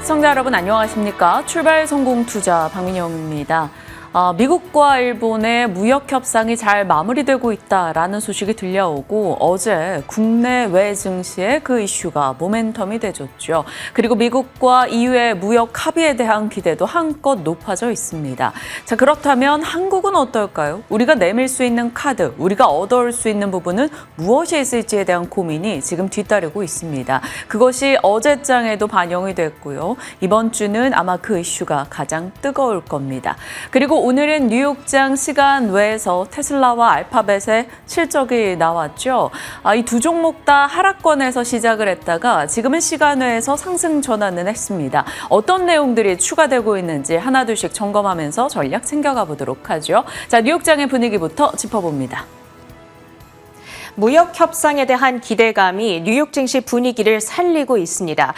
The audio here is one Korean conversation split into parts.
시청자 여러분 안녕하십니까? 출발 성공 투자 박민영입니다. 미국과 일본의 무역 협상이 잘 마무리되고 있다라는 소식이 들려오고 어제 국내외 증시에 그 이슈가 모멘텀이 되졌죠. 그리고 미국과 EU의 무역 합의에 대한 기대도 한껏 높아져 있습니다. 자, 그렇다면 한국은 어떨까요? 우리가 내밀 수 있는 카드, 우리가 얻어올 수 있는 부분은 무엇이 있을지에 대한 고민이 지금 뒤따르고 있습니다. 그것이 어제장에도 반영이 됐고요. 이번 주는 아마 그 이슈가 가장 뜨거울 겁니다. 그리고 오늘은 뉴욕장 시간 외에서 테슬라와 알파벳의 실적이 나왔죠. 이 두 종목 다 하락권에서 시작을 했다가 지금은 시간 외에서 상승 전환은 했습니다. 어떤 내용들이 추가되고 있는지 하나둘씩 점검하면서 전략 챙겨가 보도록 하죠. 자, 뉴욕장의 분위기부터 짚어봅니다. 무역 협상에 대한 기대감이 뉴욕 증시 분위기를 살리고 있습니다.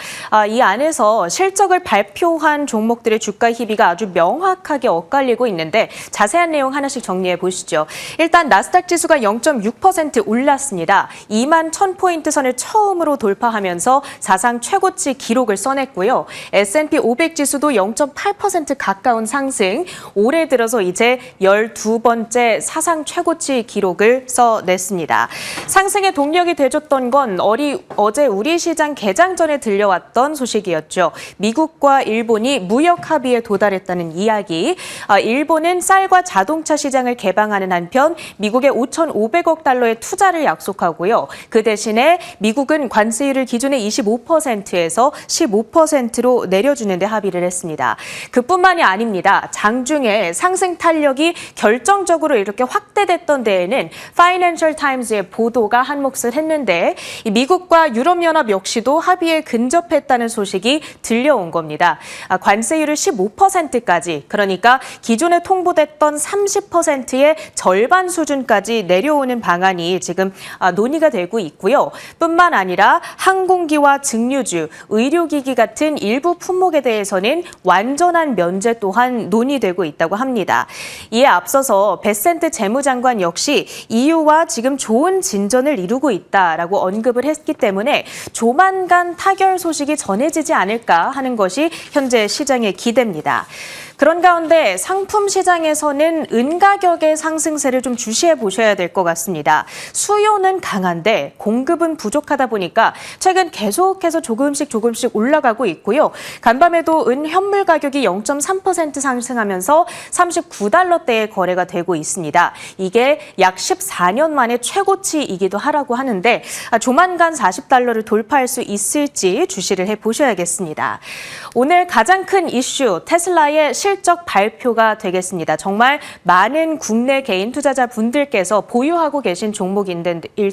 이 안에서 실적을 발표한 종목들의 주가 희비가 아주 명확하게 엇갈리고 있는데 자세한 내용 하나씩 정리해 보시죠. 일단 나스닥 지수가 0.6% 올랐습니다. 2만 1000포인트 선을 처음으로 돌파하면서 사상 최고치 기록을 써냈고요. S&P 500 지수도 0.8% 가까운 상승, 올해 들어서 이제 12번째 사상 최고치 기록을 써냈습니다. 상승의 동력이 돼줬던 건 어제 우리 시장 개장 전에 들려왔던 소식이었죠. 미국과 일본이 무역 합의에 도달했다는 이야기. 일본은 쌀과 자동차 시장을 개방하는 한편 미국에 5,500억 달러의 투자를 약속하고요. 그 대신에 미국은 관세율을 기존의 25%에서 15%로 내려주는 데 합의를 했습니다. 그뿐만이 아닙니다. 장중에 상승 탄력이 결정적으로 이렇게 확대됐던 데에는 파이낸셜 타임즈의 보도가 한 몫을 했는데 미국과 유럽연합 역시도 합의에 근접했다는 소식이 들려온 겁니다. 관세율을 15%까지, 그러니까 기존에 통보됐던 30%의 절반 수준까지 내려오는 방안이 지금 논의가 되고 있고요. 뿐만 아니라 항공기와 증류주, 의료기기 같은 일부 품목에 대해서는 완전한 면제 또한 논의되고 있다고 합니다. 이에 앞서서 베센트 재무장관 역시 EU와 지금 좋은 진전을 이루고 있다라고 언급을 했기 때문에 조만간 타결 소식이 전해지지 않을까 하는 것이 현재 시장의 기대입니다. 그런 가운데 상품 시장에서는 은 가격의 상승세를 좀 주시해 보셔야 될 것 같습니다. 수요는 강한데 공급은 부족하다 보니까 최근 계속해서 조금씩 올라가고 있고요. 간밤에도 은 현물 가격이 0.3% 상승하면서 39달러대에 거래가 되고 있습니다. 이게 약 14년 만에 최고치이기도 하라고 하는데 조만간 40달러를 돌파할 수 있을지 주시를 해 보셔야겠습니다. 오늘 가장 큰 이슈, 테슬라의 실적 발표가 되겠습니다. 정말 많은 국내 개인 투자자분들께서 보유하고 계신 종목일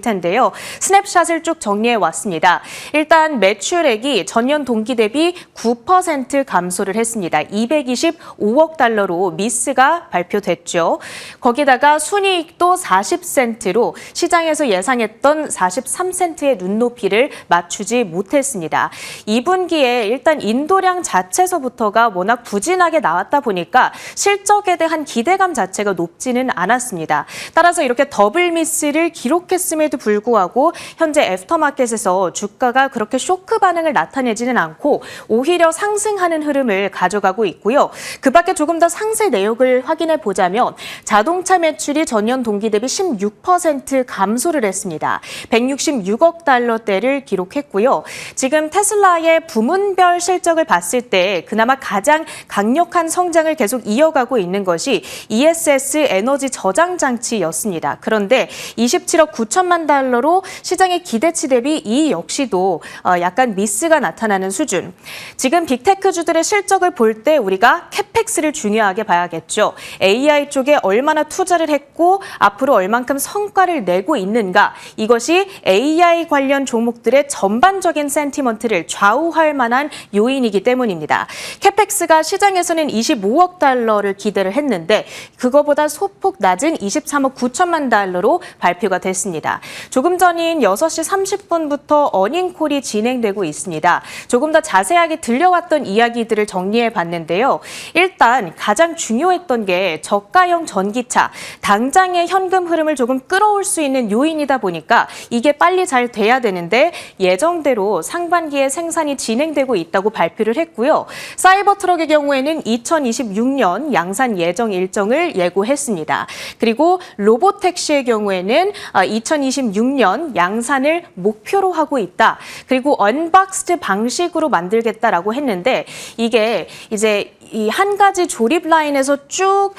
텐데요. 스냅샷을 쭉 정리해 왔습니다. 일단 매출액이 전년 동기 대비 9% 감소를 했습니다. 225억 달러로 미스가 발표됐죠. 거기다가 순이익도 40센트로 시장에서 예상했던 43센트의 눈높이를 맞추지 못했습니다. 2분기에 일단 인도량 자체서부터가 워낙 부진하게 나왔다 보니까 실적에 대한 기대감 자체가 높지는 않았습니다. 따라서 이렇게 더블 미스를 기록했음에도 불구하고 현재 애프터마켓에서 주가가 그렇게 쇼크 반응을 나타내지는 않고 오히려 상승하는 흐름을 가져가고 있고요. 그 밖에 조금 더 상세 내역을 확인해 보자면 자동차 매출이 전년 동기 대비 16% 감소를 했습니다. 166억 달러대를 기록했고요. 지금 테슬라의 부문별 실적을 봤을 때 그나마 가장 강력한 성장을 계속 이어가고 있는 것이 ESS 에너지 저장 장치였습니다. 그런데 27억 9천만 달러로 시장의 기대치 대비 이 역시도 약간 미스가 나타나는 수준. 지금 빅테크주들의 실적을 볼 때 우리가 캐펙스를 중요하게 봐야겠죠. AI 쪽에 얼마나 투자를 했고 앞으로 얼만큼 성과를 내고 있는가. 이것이 AI 관련 종목들의 전반적인 센티먼트를 좌우할 만한 요인이기 때문입니다. 캐펙스가 시장에서는 25억 달러를 기대를 했는데 그거보다 소폭 낮은 23억 9천만 달러로 발표가 됐습니다. 조금 전인 6시 30분부터 어닝콜이 진행되고 있습니다. 조금 더 자세하게 들려왔던 이야기들을 정리해 봤는데요. 일단 가장 중요했던 게 저가형 전기차, 당장의 현금 흐름을 조금 끌어올 수 있는 요인이다 보니까 이게 빨리 잘 돼야 되는데 예정대로 상반기에 생산이 진행되고 있다고 발표를 했고요. 사이버트럭의 경우에는 2026년 양산 예정 일정을 예고했습니다. 그리고 로보택시의 경우에는 2026년 양산을 목표로 하고 있다. 그리고 언박스드 방식으로 만들겠다라고 했는데 이게 이제 이 한 가지 조립 라인에서 쭉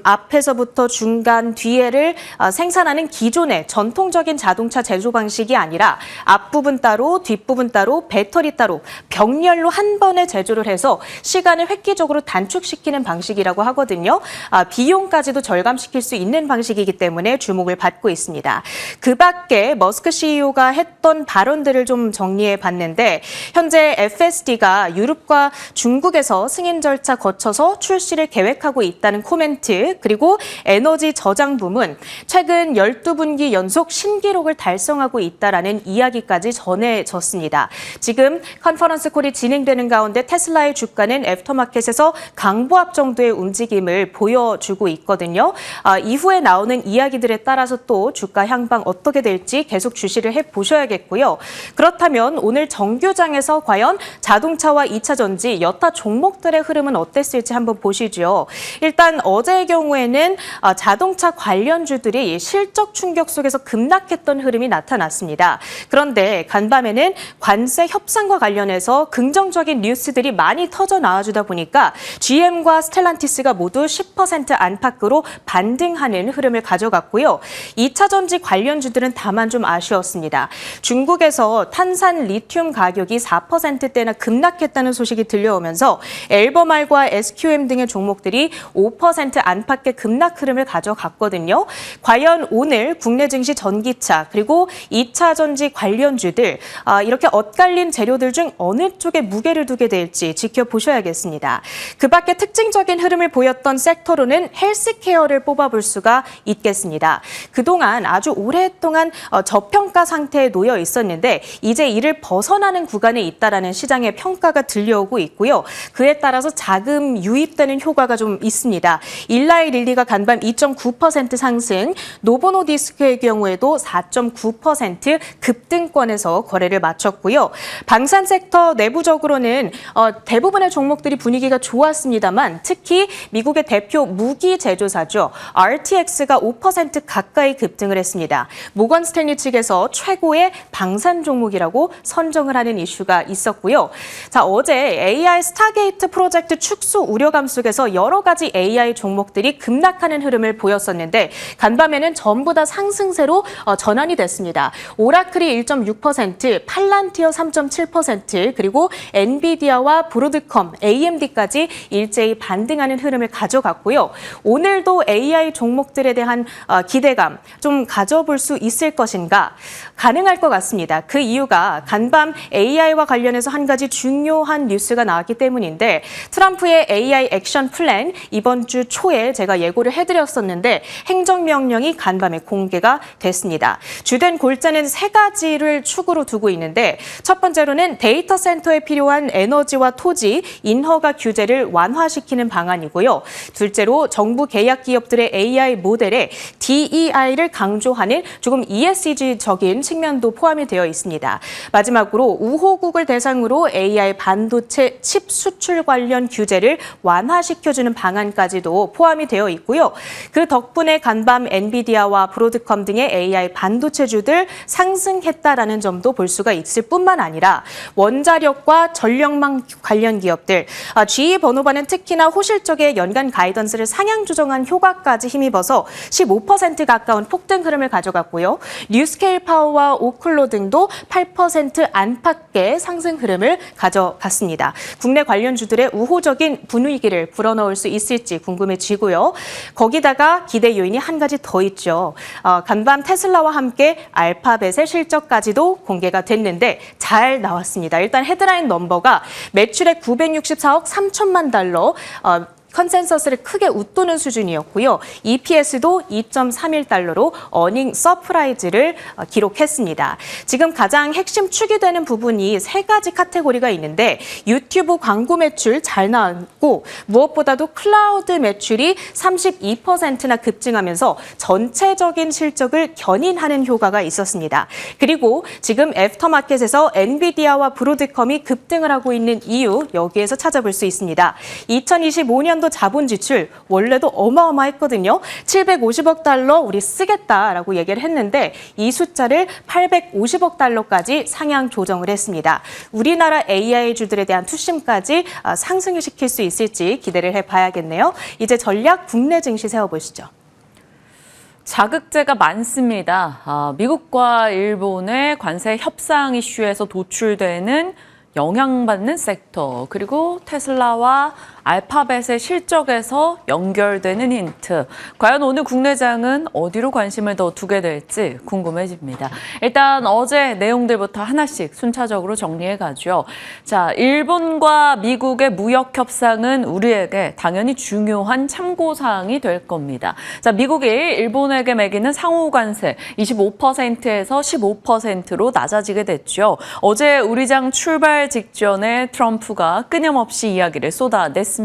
앞에서부터 중간 뒤에를 생산하는 기존의 전통적인 자동차 제조 방식이 아니라 앞부분 따로 뒷부분 따로 배터리 따로 병렬로 한 번에 제조를 해서 시간을 획기적으로 단축시키는 방식이라고 하거든요. 비용까지도 절감시킬 수 있는 방식이기 때문에 주목을 받고 있습니다. 그 밖에 머스크 CEO가 했던 발언들을 좀 정리해 봤는데 현재 FSD가 유럽과 중국에서 승인 절차 거쳐서 출시를 계획하고 있다는 코멘트, 그리고 에너지 저장 부문 최근 12분기 연속 신기록을 달성하고 있다라는 이야기까지 전해졌습니다. 지금 컨퍼런스 콜이 진행되는 가운데 테슬라의 주가는 애프터마켓에서 강보합 정도의 움직임을 보여주고 있거든요. 이후에 나오는 이야기들에 따라서 또 주가 향방 어떻게 될지 계속 주시를 해보셔야겠고요. 그렇다면 오늘 정규장에서 과연 자동차와 2차 전지, 여타 종목들의 흐름은 어땠을지 한번 보시죠. 일단 어제의 경우에는 자동차 관련주들이 실적 충격 속에서 급락했던 흐름이 나타났습니다. 그런데 간밤에는 관세 협상과 관련해서 긍정적인 뉴스들이 많이 터져 나와주다 보니까 GM과 스텔란티스가 모두 10% 안팎으로 반등하는 흐름을 가져갔고요. 2차 전지 관련주들은 다만 좀 아쉬웠습니다. 중국에서 탄산 리튬 가격이 4%대나 급락했다는 소식이 들려오면서 엘버말과 SQM 등의 종목들이 5% 안팎의 급락 흐름을 가져갔거든요. 과연 오늘 국내 증시 전기차 그리고 2차 전지 관련주들 이렇게 엇갈린 재료들 중 어느 쪽에 무게를 두게 될지 지켜보셔야겠습니다. 그 밖에 특징적인 흐름을 보였던 섹터로는 헬스케어를 뽑아볼 수가 있겠습니다. 그동안 아주 오랫동안 저평가 상태에 놓여 있었는데 이제 이를 벗어나는 구간에 있다라는 시장의 평가가 들려오고 있고요. 그에 따라서 자금 유입되는 효과가 좀 있습니다. 일라이 릴리가 간밤 2.9% 상승, 노보노디스크의 경우에도 4.9% 급등권에서 거래를 마쳤고요. 방산 섹터 내부적으로는 대부분의 종목들이 분위기가 좋았습니다만 특히 미국의 대표 무기 제조사죠. RTX가 5% 가까이 급등을 했습니다. 모건 스탠리 측에서 최고의 방산 종목이라고 선정을 하는 이슈가 있었고요. 자, 어제 AI 스타게이트 프로젝트 축소 우려감 속에서 여러 가지 AI 종목들이 급락하는 흐름을 보였었는데 간밤에는 전부 다 상승세로 전환이 됐습니다. 오라클이 1.6%, 팔란티어 3.7%, 그리고 엔비디아와 브로드컴, AMD까지 일제히 반등하는 흐름을 가져갔고요. 오늘도 AI 종목들에 대한 기대감 좀 가져볼 수 있을 것인가? 가능할 것 같습니다. 그 이유가 간밤 AI와 관련해서 한 가지 중요한 뉴스가 나왔기 때문인데 트럼프의 AI 액션 플랜 이번 주 초에 제가 예고를 해드렸었는데 행정명령이 간밤에 공개가 됐습니다. 주된 골자는 세 가지를 축으로 두고 있는데 첫 번째로는 데이터 센터에 필요한 에너지와 토지, 인허가 규제를 완화시키는 방안이고요. 둘째로 정부 계약 기업들의 AI 모델에 DEI를 강조하는 조금 ESG적인 측면도 포함이 되어 있습니다. 마지막으로 우호국을 대상으로 AI 반도체 칩 수출 관련 규제를 완화시켜주는 방안까지도 포함이 되어 있고요. 그 덕분에 간밤 엔비디아와 브로드컴 등의 AI 반도체주들 상승했다라는 점도 볼 수가 있을 뿐만 아니라 원자력과 전력망 관련 기업들, GE 버노바는 특히나 호실 쪽의 연간 가이던스를 상향 조정한 효과까지 힘입어서 15% 가까운 폭등 흐름을 가져갔고요. 뉴스케일 파워와 오클로 등도 8% 안팎의 상승 흐름을 가져갔습니다. 국내 관련주들의 우호적인 분위기를 불어넣을 수 있을지 궁금해지고요. 거기다가 기대 요인이 한 가지 더 있죠. 간밤 테슬라와 함께 알파벳의 실적까지도 공개가 됐는데 잘 나왔습니다. 일단 헤드라인 넘버가 매출액 964억 3천만 달러, 컨센서스를 크게 웃도는 수준이었고요. EPS도 2.31달러로 어닝 서프라이즈를 기록했습니다. 지금 가장 핵심 축이 되는 부분이 세 가지 카테고리가 있는데 유튜브 광고 매출 잘 나왔고 무엇보다도 클라우드 매출이 32%나 급증하면서 전체적인 실적을 견인하는 효과가 있었습니다. 그리고 지금 애프터마켓에서 엔비디아와 브로드컴이 급등을 하고 있는 이유 여기에서 찾아볼 수 있습니다. 2025년도 자본 지출 원래도 어마어마했거든요. 750억 달러 우리 쓰겠다라고 얘기를 했는데 이 숫자를 850억 달러까지 상향 조정을 했습니다. 우리나라 AI주들에 대한 투심까지 상승을 시킬 수 있을지 기대를 해봐야겠네요. 이제 전략 국내 증시 세워보시죠. 자극제가 많습니다. 미국과 일본의 관세 협상 이슈에서 도출되는 영향받는 섹터, 그리고 테슬라와 알파벳의 실적에서 연결되는 힌트. 과연 오늘 국내장은 어디로 관심을 더 두게 될지 궁금해집니다. 일단 어제 내용들부터 하나씩 순차적으로 정리해가죠. 자, 일본과 미국의 무역 협상은 우리에게 당연히 중요한 참고사항이 될 겁니다. 자, 미국이 일본에게 매기는 상호 관세 25%에서 15%로 낮아지게 됐죠. 어제 우리장 출발 직전에 트럼프가 끊임없이 이야기를 쏟아냈습니다.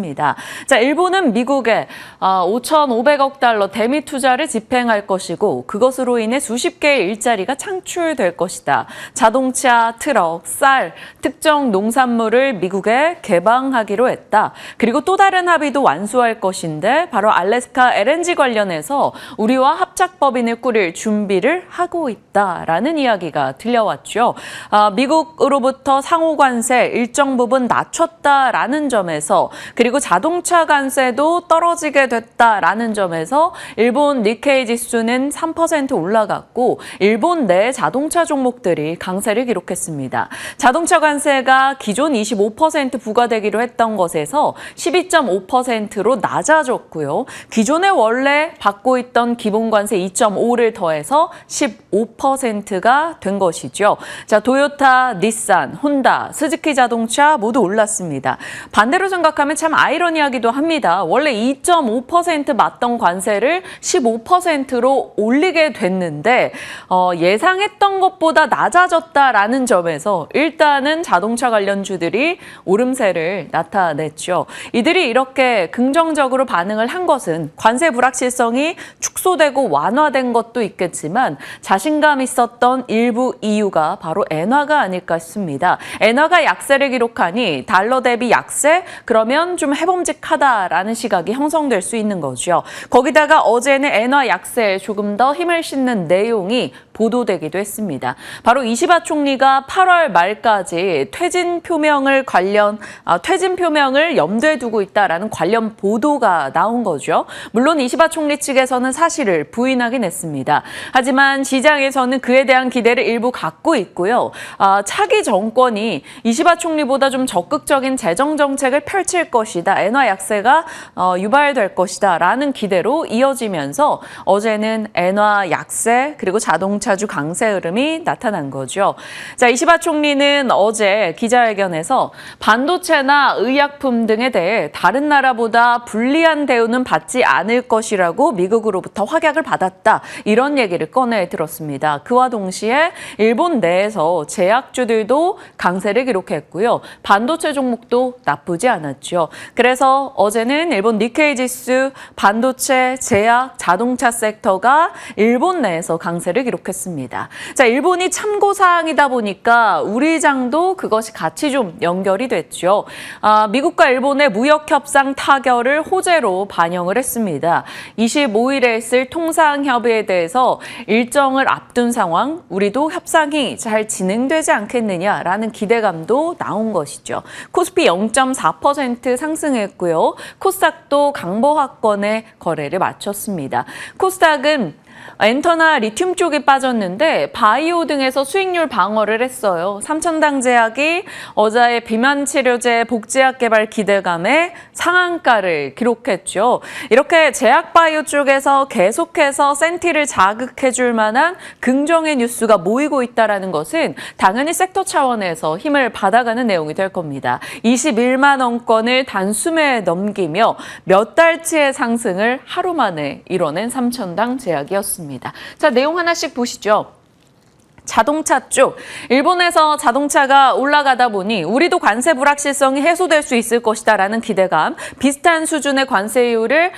자, 일본은 미국에 5,500억 달러 대미 투자를 집행할 것이고 그것으로 인해 수십 개의 일자리가 창출될 것이다. 자동차, 트럭, 쌀, 특정 농산물을 미국에 개방하기로 했다. 그리고 또 다른 합의도 완수할 것인데 바로 알래스카 LNG 관련해서 우리와 합작법인을 꾸릴 준비를 하고 있다라는 이야기가 들려왔죠. 미국으로부터 상호 관세 일정 부분 낮췄다라는 점에서 그리고 자동차 관세도 떨어지게 됐다라는 점에서 일본 니케이 지수는 3% 올라갔고 일본 내 자동차 종목들이 강세를 기록했습니다. 자동차 관세가 기존 25% 부과되기로 했던 것에서 12.5%로 낮아졌고요. 기존에 원래 받고 있던 기본 관세 2.5를 더해서 15%가 된 것이죠. 자, 도요타, 닛산, 혼다, 스즈키 자동차 모두 올랐습니다. 반대로 생각하면 참 아이러니하기도 합니다. 원래 2.5% 맞던 관세를 15%로 올리게 됐는데 예상했던 것보다 낮아졌다라는 점에서 일단은 자동차 관련주들이 오름세를 나타냈죠. 이들이 이렇게 긍정적으로 반응을 한 것은 관세 불확실성이 축소되고 완화된 것도 있겠지만 자신감 있었던 일부 이유가 바로 엔화가 아닐까 싶습니다. 엔화가 약세를 기록하니 달러 대비 약세? 그러면 좀 해봄직하다라는 시각이 형성될 수 있는 거죠. 거기다가 어제는 엔화 약세에 조금 더 힘을 싣는 내용이 보도되기도 했습니다. 바로 이시바 총리가 8월 말까지 퇴진 표명을 염두에 두고 있다라는 관련 보도가 나온 거죠. 물론 이시바 총리 측에서는 사실을 부인하긴 했습니다. 하지만 시장에서는 그에 대한 기대를 일부 갖고 있고요. 차기 정권이 이시바 총리보다 좀 적극적인 재정 정책을 펼칠 것이다. 엔화 약세가 유발될 것이다. 라는 기대로 이어지면서 어제는 엔화 약세 그리고 자동차주 강세 흐름이 나타난 거죠. 자, 이시바 총리는 어제 기자회견에서 반도체나 의약품 등에 대해 다른 나라보다 불리한 대우는 받지 않을 것이라고 미국으로부터 확약을 받았다. 이런 얘기를 꺼내 들었습니다. 그와 동시에 일본 내에서 제약주들도 강세를 기록했고요. 반도체 종목도 나쁘지 않았죠. 그래서 어제는 일본 니케이 지수, 반도체, 제약, 자동차 섹터가 일본 내에서 강세를 기록했습니다. 자, 일본이 참고사항이다 보니까 우리 장도 그것이 같이 좀 연결이 됐죠. 미국과 일본의 무역협상 타결을 호재로 반영을 했습니다. 25일에 있을 통상협의에 대해서 일정을 앞둔 상황, 우리도 협상이 잘 진행되지 않겠느냐라는 기대감도 나온 것이죠. 코스피 0.4% 상승했고요. 코스닥도 강보합권의 거래를 마쳤습니다. 코스닥은 엔터나 리튬 쪽이 빠졌는데 바이오 등에서 수익률 방어를 했어요. 삼천당제약이 어제의 비만 치료제 복제약 개발 기대감에 상한가를 기록했죠. 이렇게 제약 바이오 쪽에서 계속해서 센티를 자극해줄 만한 긍정의 뉴스가 모이고 있다는 것은 당연히 섹터 차원에서 힘을 받아가는 내용이 될 겁니다. 21만 원권을 단숨에 넘기며 몇 달치의 상승을 하루 만에 이뤄낸 삼천당제약이었습니다. 자, 내용 하나씩 보시죠. 자동차 쪽, 일본에서 자동차가 올라가다 보니 우리도 관세 불확실성이 해소될 수 있을 것이다라는 기대감, 비슷한 수준의 관세율을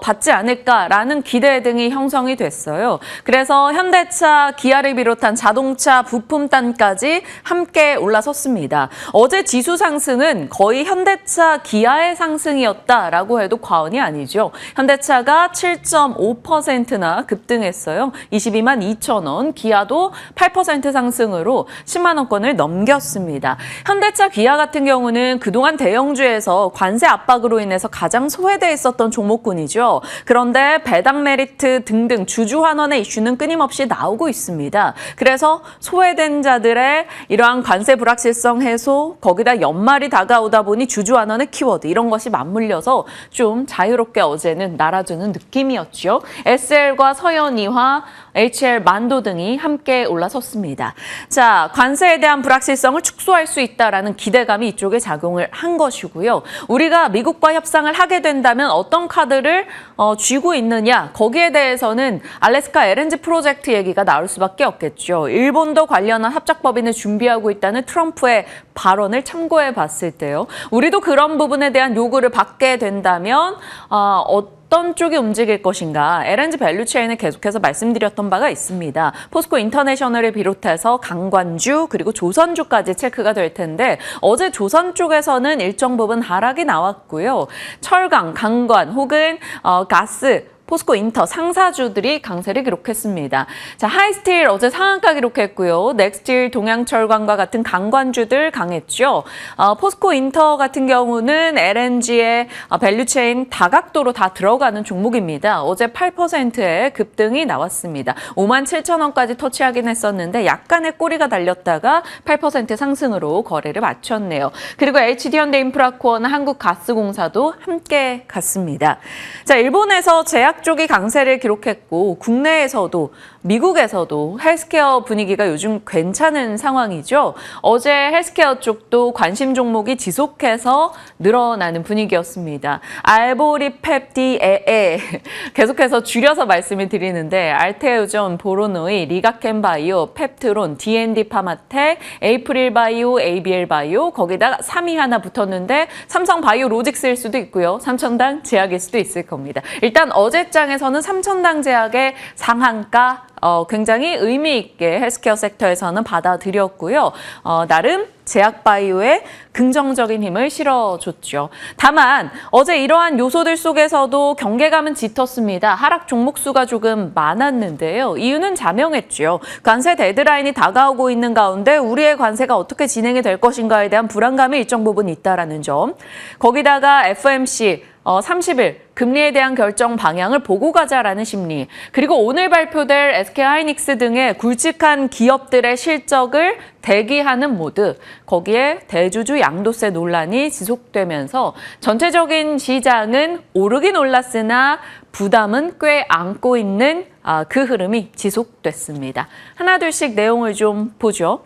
받지 않을까라는 기대 등이 형성이 됐어요. 그래서 현대차, 기아를 비롯한 자동차 부품단까지 함께 올라섰습니다. 어제 지수 상승은 거의 현대차, 기아의 상승이었다라고 해도 과언이 아니죠. 현대차가 7.5%나 급등했어요. 22만 2천 원, 기아도 8% 상승으로 10만 원권을 넘겼습니다. 현대차, 기아 같은 경우는 그동안 대형주에서 관세 압박으로 인해서 가장 소외돼 있었던 종목군이죠. 그런데 배당 메리트 등등 주주 환원의 이슈는 끊임없이 나오고 있습니다. 그래서 소외된 자들의 이러한 관세 불확실성 해소, 거기다 연말이 다가오다 보니 주주 환원의 키워드 이런 것이 맞물려서 좀 자유롭게 어제는 날아주는 느낌이었죠. SL과 서현이화, HL 만도 등이 함께 올라섰습니다. 자, 관세에 대한 불확실성을 축소할 수 있다라는 기대감이 이쪽에 작용을 한 것이고요. 우리가 미국과 협상을 하게 된다면 어떤 카드를 쥐고 있느냐, 거기에 대해서는 알래스카 LNG 프로젝트 얘기가 나올 수밖에 없겠죠. 일본도 관련한 합작법인을 준비하고 있다는 트럼프의 발언을 참고해 봤을 때요. 우리도 그런 부분에 대한 요구를 받게 된다면 어떤 쪽이 움직일 것인가, LNG 밸류체인을 계속해서 말씀드렸던 바가 있습니다. 포스코 인터내셔널을 비롯해서 강관주 그리고 조선주까지 체크가 될 텐데 어제 조선 쪽에서는 일정 부분 하락이 나왔고요. 철강, 강관 혹은 가스, 포스코 인터 상사주들이 강세를 기록했습니다. 자, 하이스틸 어제 상한가 기록했고요. 넥스틸, 동양철강과 같은 강관주들 강했죠. 포스코 인터 같은 경우는 LNG의 밸류체인 다각도로 다 들어가는 종목입니다. 어제 8%의 급등이 나왔습니다. 5만 7천 원까지 터치하긴 했었는데 약간의 꼬리가 달렸다가 8% 상승으로 거래를 마쳤네요. 그리고 HD현대인프라코어나 한국가스공사도 함께 갔습니다. 자, 일본에서 제약 쪽이 강세를 기록했고 국내에서도 미국에서도 헬스케어 분위기가 요즘 괜찮은 상황이죠. 어제 헬스케어 쪽도 관심 종목이 지속해서 늘어나는 분위기였습니다. 알보리 펩디에에 계속해서 줄여서 말씀을 드리는데 알테오존, 보로노이, 리가켄바이오, 펩트론, D&D 파마텍, 에이프릴바이오, ABL바이오 거기다가 3위 하나 붙었는데 삼성바이오 로직스일 수도 있고요. 삼천당 제약일 수도 있을 겁니다. 일단 어제 장에서는 삼천당 제약의 상한가 굉장히 의미 있게 헬스케어 섹터에서는 받아들였고요. 나름 제약바이오에 긍정적인 힘을 실어줬죠. 다만 어제 이러한 요소들 속에서도 경계감은 짙었습니다. 하락 종목 수가 조금 많았는데요. 이유는 자명했죠. 관세 데드라인이 다가오고 있는 가운데 우리의 관세가 어떻게 진행이 될 것인가에 대한 불안감이 일정 부분 있다라는 점. 거기다가 FOMC 30일 금리에 대한 결정 방향을 보고 가자라는 심리. 그리고 오늘 발표될 SK하이닉스 등의 굵직한 기업들의 실적을 대기하는 모드. 거기에 대주주 양도세 논란이 지속되면서 전체적인 시장은 오르긴 올랐으나 부담은 꽤 안고 있는 그 흐름이 지속됐습니다. 하나둘씩 내용을 좀 보죠.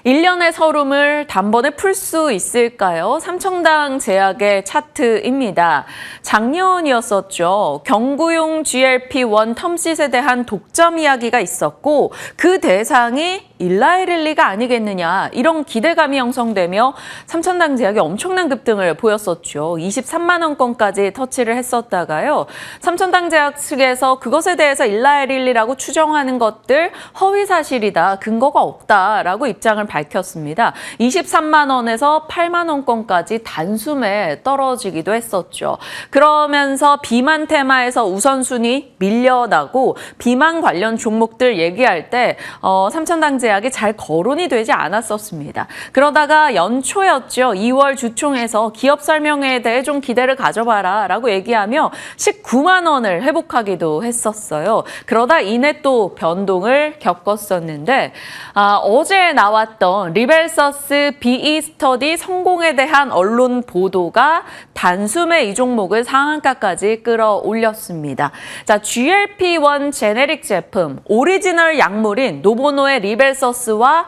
1년의 서름을 단번에 풀 수 있을까요? 삼천당 제약의 차트입니다. 작년이었었죠. 경구용 GLP-1 텀싯에 대한 독점 이야기가 있었고 그 대상이 일라이릴리가 아니겠느냐 이런 기대감이 형성되며 삼천당 제약이 엄청난 급등을 보였었죠. 23만 원권까지 터치를 했었다가요. 삼천당 제약 측에서 그것에 대해서 일라이릴리라고 추정하는 것들 허위 사실이다. 근거가 없다라고 입장을 밝혔습니다. 23만 원에서 8만 원권까지 단숨에 떨어지기도 했었죠. 그러면서 비만 테마에서 우선순위 밀려나고 비만 관련 종목들 얘기할 때 삼천당제약이 잘 거론이 되지 않았었습니다. 그러다가 연초였죠. 2월 주총에서 기업 설명회에 대해 좀 기대를 가져봐라 라고 얘기하며 19만 원을 회복하기도 했었어요. 그러다 이내 또 변동을 겪었었는데 어제 나왔던 리벨서스 BE 스터디 성공에 대한 언론 보도가 단숨에 이 종목을 상한가까지 끌어올렸습니다. 자, GLP-1 제네릭 제품 오리지널 약물인 노보노의 리벨서스와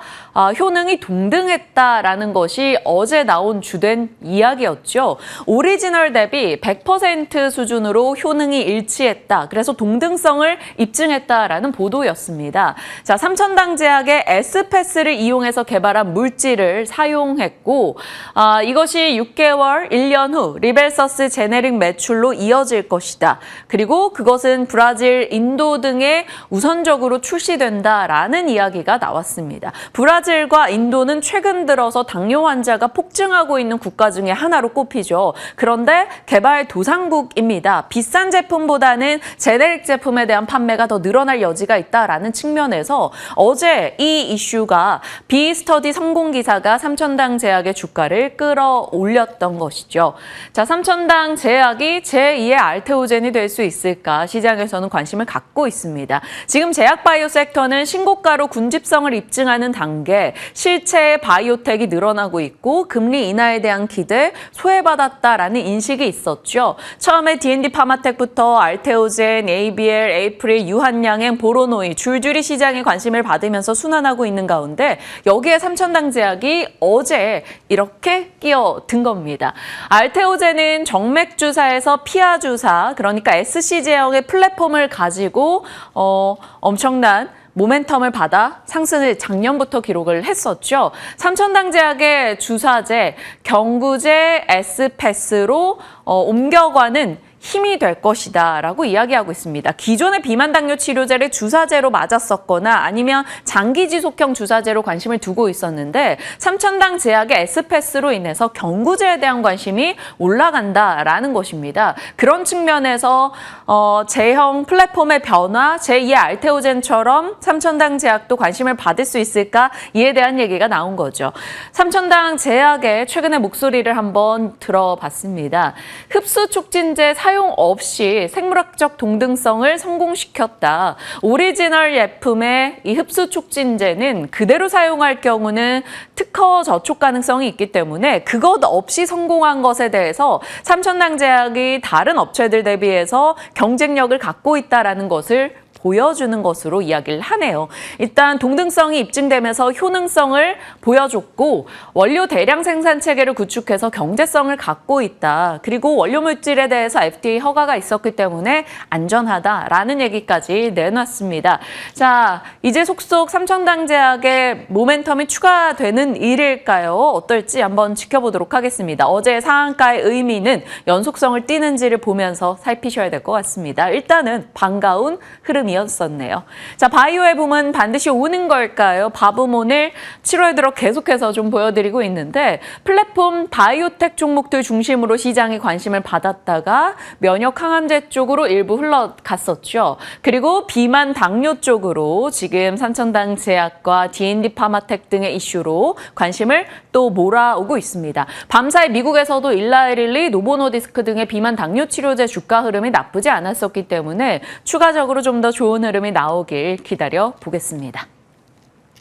효능이 동등했다라는 것이 어제 나온 주된 이야기였죠. 오리지널 대비 100% 수준으로 효능이 일치했다. 그래서 동등성을 입증했다라는 보도였습니다. 자, 삼천당제약의 S패스를 이용해서 개발한 물질을 사용했고 이것이 6개월, 1년 후 리벨서스 제네릭 매출로 이어질 것이다. 그리고 그것은 브라질, 인도 등에 우선적으로 출시된다라는 이야기가 나왔습니다. 브라질과 인도는 최근 들어서 당뇨 환자가 폭증하고 있는 국가 중에 하나로 꼽히죠. 그런데 개발 도상국입니다. 비싼 제품보다는 제네릭 제품에 대한 판매가 더 늘어날 여지가 있다라는 측면에서 어제 이 이슈가 비스터디 성공 기사가 삼천당제약의 주가를 끌어올렸던 것이죠. 자, 삼천당제약이 제2의 알테오젠이 될 수 있을까 시장에서는 관심을 갖고 있습니다. 지금 제약바이오 섹터는 신고가로 군집성을 입증하는 단계, 실체의 바이오텍이 늘어나고 있고 금리 인하에 대한 기대 소외받았다라는 인식이 있었죠. 처음에 D&D 파마텍부터 알테오젠, ABL, 에이프릴, 유한양행, 보로노이 줄줄이 시장에 관심을 받으면서 순환하고 있는 가운데 여기에 삼천당제약이 어제 이렇게 끼어든 겁니다. 알테오젠은 정맥주사에서 피하주사, 그러니까 SC 제형의 플랫폼을 가지고 엄청난 모멘텀을 받아 상승을 작년부터 기록을 했었죠. 삼천당제약의 주사제 경구제 S패스로 옮겨가는 힘이 될 것이다 라고 이야기하고 있습니다. 기존의 비만 당뇨 치료제를 주사제로 맞았었거나 아니면 장기 지속형 주사제로 관심을 두고 있었는데 삼천당제약의 S패스로 인해서 경구제에 대한 관심이 올라간다라는 것입니다. 그런 측면에서 제형 플랫폼의 변화, 제2의 알테오젠처럼 삼천당제약도 관심을 받을 수 있을까? 이에 대한 얘기가 나온 거죠. 삼천당제약의 최근의 목소리를 한번 들어봤습니다. 흡수 촉진제 사용 없이 생물학적 동등성을 성공시켰다. 오리지널 제품의 이 흡수 촉진제는 그대로 사용할 경우는 특허 저촉 가능성이 있기 때문에 그것 없이 성공한 것에 대해서 삼천당제약이 다른 업체들 대비해서 경쟁력을 갖고 있다는 것을 보여주는 것으로 이야기를 하네요. 일단 동등성이 입증되면서 효능성을 보여줬고 원료 대량 생산 체계를 구축해서 경제성을 갖고 있다. 그리고 원료 물질에 대해서 FDA 허가가 있었기 때문에 안전하다라는 얘기까지 내놨습니다. 자, 이제 속속 삼천당제약의 모멘텀이 추가되는 일일까요? 어떨지 한번 지켜보도록 하겠습니다. 어제 상한가의 의미는 연속성을 띠는지를 보면서 살피셔야 될 것 같습니다. 일단은 반가운 흐름이었네요. 자, 바이오의 붐은 반드시 오는 걸까요? 바붐 오늘 7월 들어 계속해서 좀 보여드리고 있는데 플랫폼 바이오텍 종목들 중심으로 시장에 관심을 받았다가 면역 항암제 쪽으로 일부 흘러갔었죠. 그리고 비만 당뇨 쪽으로 지금 삼천당제약과 D&D 파마텍 등의 이슈로 관심을 또 몰아오고 있습니다. 밤사이 미국에서도 일라이릴리, 노보노디스크 등의 비만 당뇨 치료제 주가 흐름이 나쁘지 않았었기 때문에 추가적으로 좀 더 좋은 흐름이 나오길 기다려 보겠습니다.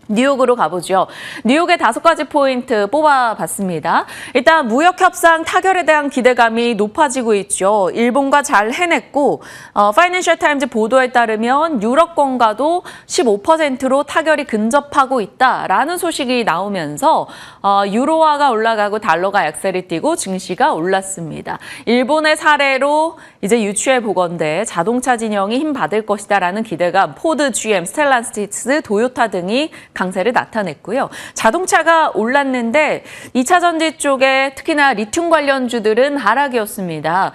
뉴욕으로 가보죠. 뉴욕의 5가지 포인트 뽑아봤습니다. 일단 무역 협상 타결에 대한 기대감이 높아지고 있죠. 일본과 잘 해냈고 파이낸셜 타임즈 보도에 따르면 유럽권과도 15%로 타결이 근접하고 있다라는 소식이 나오면서 유로화가 올라가고 달러가 약세를 띠고 증시가 올랐습니다. 일본의 사례로 이제 유추해 보건대 자동차 진영이 힘 받을 것이다라는 기대감, 포드, GM, 스텔란티스, 도요타 등이 강세를 나타냈고요. 자동차가 올랐는데 2차 전지 쪽에 특히나 리튬 관련주들은 하락이었습니다.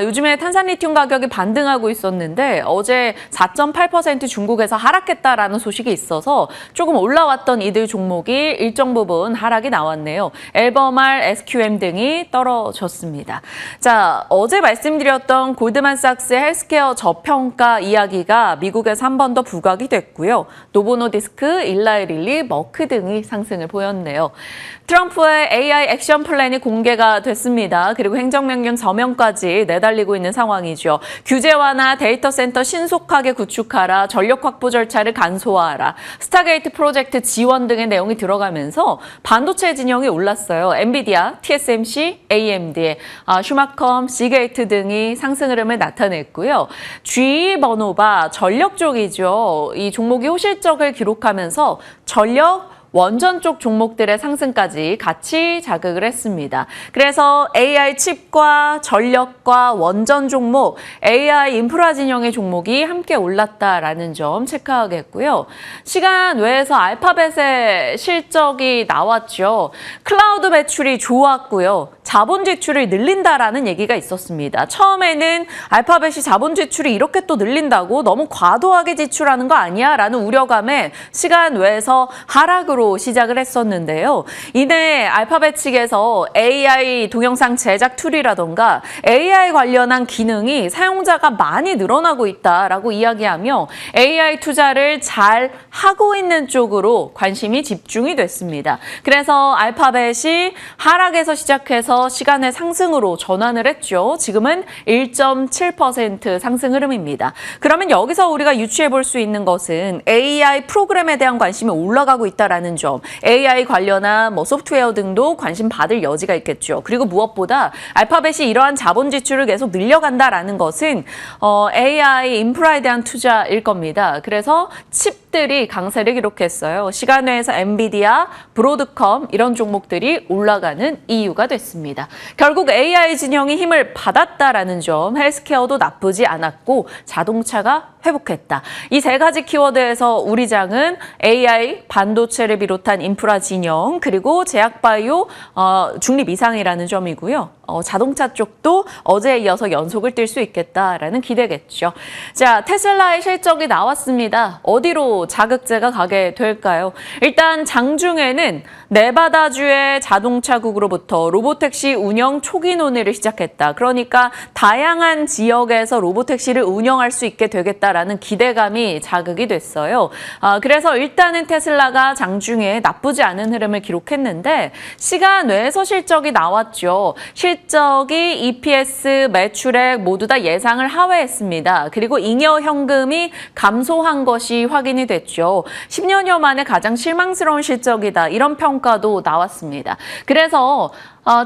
요즘에 탄산 리튬 가격이 반등하고 있었는데 어제 4.8% 중국에서 하락했다라는 소식이 있어서 조금 올라왔던 이들 종목이 일정 부분 하락이 나왔네요. 엘버말, SQM 등이 떨어졌습니다. 자, 어제 말씀드렸던 골드만삭스의 헬스케어 저평가 이야기가 미국에서 한 번 더 부각이 됐고요. 노보노디스크, 일라이릴리, 머크 등이 상승을 보였네요. 트럼프의 AI 액션 플랜이 공개가 됐습니다. 그리고 행정명령 서명까지 내달리고 있는 상황이죠. 규제 완화, 데이터 센터 신속하게 구축하라, 전력 확보 절차를 간소화하라, 스타게이트 프로젝트 지원 등의 내용이 들어가면서 반도체 진영이 올랐어요. 엔비디아, TSMC, AMD, 슈마컴, 시게이트 등이 상승 흐름을 나타냈고요. GE 버노바 전력 쪽이죠. 이 종목이 호실적을 기록하면서 전력, 원전 쪽 종목들의 상승까지 같이 자극을 했습니다. 그래서 AI 칩과 전력과 원전 종목, AI 인프라 진영의 종목이 함께 올랐다라는 점 체크하겠고요. 시간 외에서 알파벳의 실적이 나왔죠. 클라우드 매출이 좋았고요. 자본 지출을 늘린다라는 얘기가 있었습니다. 처음에는 알파벳이 자본 지출이 이렇게 또 늘린다고 너무 과도하게 지출하는 거 아니야? 라는 우려감에 시간 외에서 하락으로 시작을 했었는데요. 이내 알파벳 측에서 AI 동영상 제작 툴이라던가 AI 관련한 기능이 사용자가 많이 늘어나고 있다라고 이야기하며 AI 투자를 잘 하고 있는 쪽으로 관심이 집중이 됐습니다. 그래서 알파벳이 하락에서 시작해서 시간의 상승으로 전환을 했죠. 지금은 1.7% 상승 흐름입니다. 그러면 여기서 우리가 유추해 볼 수 있는 것은 AI 프로그램에 대한 관심이 올라가고 있다라는 점, AI 관련한 소프트웨어 등도 관심 받을 여지가 있겠죠. 그리고 무엇보다 알파벳이 이러한 자본 지출을 계속 늘려간다라는 것은 AI 인프라에 대한 투자일 겁니다. 그래서 칩들이 강세를 기록했어요. 시간 외에서 엔비디아, 브로드컴 이런 종목들이 올라가는 이유가 됐습니다. 결국 AI 진영이 힘을 받았다라는 점, 헬스케어도 나쁘지 않았고 자동차가 회복했다. 이 세 가지 키워드에서 우리 장은 AI, 반도체를 비롯한 인프라 진영, 그리고 제약바이오 중립 이상이라는 점이고요. 자동차 쪽도 어제에 이어서 연속을 뛸 수 있겠다라는 기대겠죠. 자, 테슬라의 실적이 나왔습니다. 어디로 자극제가 가게 될까요? 일단 장중에는 네바다주의 자동차국으로부터 로보택시 운영 초기 논의를 시작했다. 그러니까 다양한 지역에서 로보택시를 운영할 수 있게 되겠다라는 기대감이 자극이 됐어요. 그래서 일단은 테슬라가 장중에 나쁘지 않은 흐름을 기록했는데 시간 외에서 실적이 나왔죠. 실적이 EPS, 매출액 모두 다 예상을 하회했습니다. 그리고 잉여 현금이 감소한 것이 확인이 됐죠. 10년여 만에 가장 실망스러운 실적이다. 이런 평가도 나왔습니다. 그래서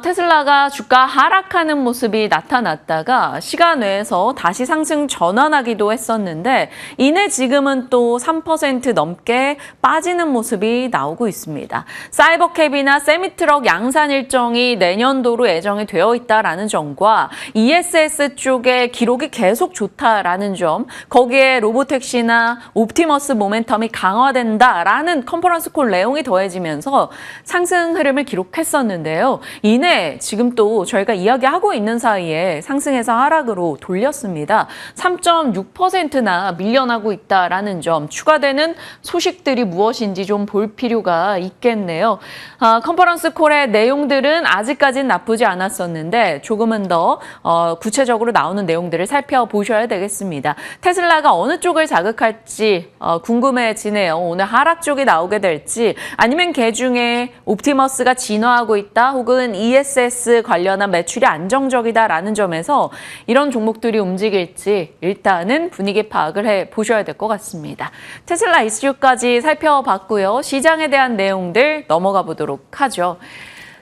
테슬라가 주가 하락하는 모습이 나타났다가 시간 외에서 다시 상승 전환하기도 했었는데 이내 지금은 또 3% 넘게 빠지는 모습이 나오고 있습니다. 사이버캡이나 세미트럭 양산 일정이 내년도로 예정이 되어 있다라는 점과 ESS 쪽의 기록이 계속 좋다라는 점, 거기에 로보택시나 옵티머스 모멘텀이 강화된다라는 컨퍼런스 콜 내용이 더해지면서 상승 흐름을 기록했었는데요. 이내 지금 또 저희가 이야기하고 있는 사이에 상승해서 하락으로 돌렸습니다. 3.6%나 밀려나고 있다라는 점, 추가되는 소식들이 무엇인지 좀 볼 필요가 있겠네요. 컨퍼런스 콜의 내용들은 아직까지는 나쁘지 않았었는데 조금은 더 구체적으로 나오는 내용들을 살펴보셔야 되겠습니다. 테슬라가 어느 쪽을 자극할지 궁금해지네요. 오늘 하락 쪽이 나오게 될지 아니면 개 중에 옵티머스가 진화하고 있다 혹은 ESS 관련한 매출이 안정적이다라는 점에서 이런 종목들이 움직일지 일단은 분위기 파악을 해보셔야 될 것 같습니다. 테슬라 이슈까지 살펴봤고요. 시장에 대한 내용들 넘어가 보도록 하죠.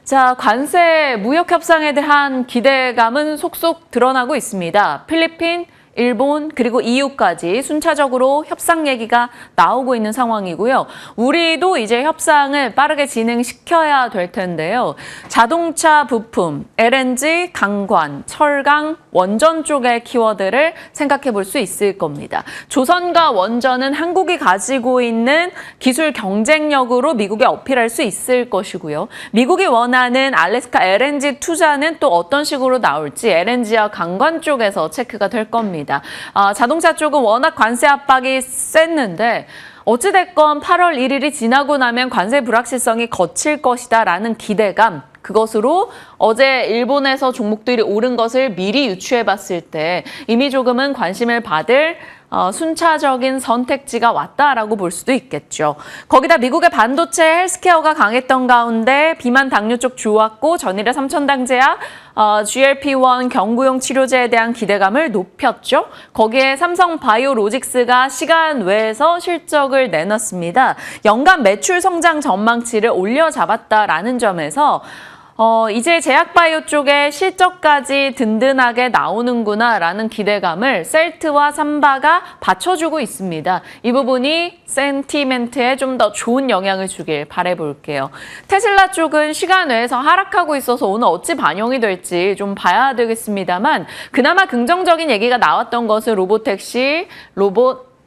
자, 관세 무역 협상에 대한 기대감은 속속 드러나고 있습니다. 필리핀, 일본 그리고 EU까지 순차적으로 협상 얘기가 나오고 있는 상황이고요. 우리도 이제 협상을 빠르게 진행시켜야 될 텐데요. 자동차 부품, LNG, 강관, 철강, 원전 쪽의 키워드를 생각해 볼 수 있을 겁니다. 조선과 원전은 한국이 가지고 있는 기술 경쟁력으로 미국에 어필할 수 있을 것이고요. 미국이 원하는 알래스카 LNG 투자는 또 어떤 식으로 나올지 LNG와 관광 쪽에서 체크가 될 겁니다. 자동차 쪽은 워낙 관세 압박이 셌는데 어찌됐건 8월 1일이 지나고 나면 관세 불확실성이 거칠 것이다라는 기대감, 그것으로 어제 일본에서 종목들이 오른 것을 미리 유추해봤을 때 이미 조금은 관심을 받을 순차적인 선택지가 왔다라고 볼 수도 있겠죠. 거기다 미국의 반도체 헬스케어가 강했던 가운데 비만 당뇨 쪽 좋았고 전일의 삼천당제약, GLP-1 경구용 치료제에 대한 기대감을 높였죠. 거기에 삼성 바이오로직스가 시간 외에서 실적을 내놨습니다. 연간 매출 성장 전망치를 올려잡았다라는 점에서 이제 제약바이오 쪽에 실적까지 든든하게 나오는구나라는 기대감을 셀트와 삼바가 받쳐주고 있습니다. 이 부분이 센티멘트에 좀 더 좋은 영향을 주길 바라볼게요. 테슬라 쪽은 시간 외에서 하락하고 있어서 오늘 어찌 반영이 될지 좀 봐야 되겠습니다만 그나마 긍정적인 얘기가 나왔던 것은 로보택시,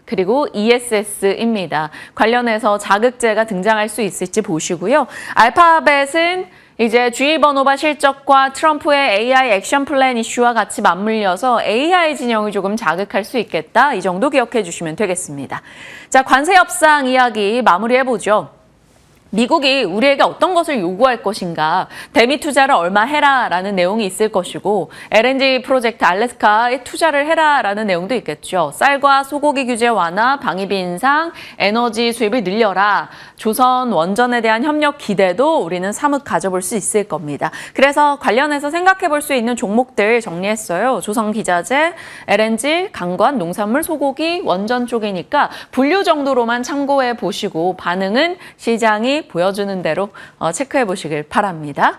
그리고 ESS입니다. 관련해서 자극제가 등장할 수 있을지 보시고요. 알파벳은 이제 GE 버노바 실적과 트럼프의 AI 액션 플랜 이슈와 같이 맞물려서 AI 진영을 조금 자극할 수 있겠다. 이 정도 기억해 주시면 되겠습니다. 자, 관세 협상 이야기 마무리해보죠. 미국이 우리에게 어떤 것을 요구할 것인가, 대미 투자를 얼마 해라라는 내용이 있을 것이고 LNG 프로젝트 알래스카에 투자를 해라라는 내용도 있겠죠. 쌀과 소고기 규제 완화, 방위비 인상, 에너지 수입을 늘려라, 조선 원전에 대한 협력 기대도 우리는 사뭇 가져볼 수 있을 겁니다. 그래서 관련해서 생각해 볼 수 있는 종목들 정리했어요. 조선기자재, LNG, 강관, 농산물, 소고기, 원전 쪽이니까 분류 정도로만 참고해 보시고 반응은 시장이 보여주는 대로 체크해 보시길 바랍니다.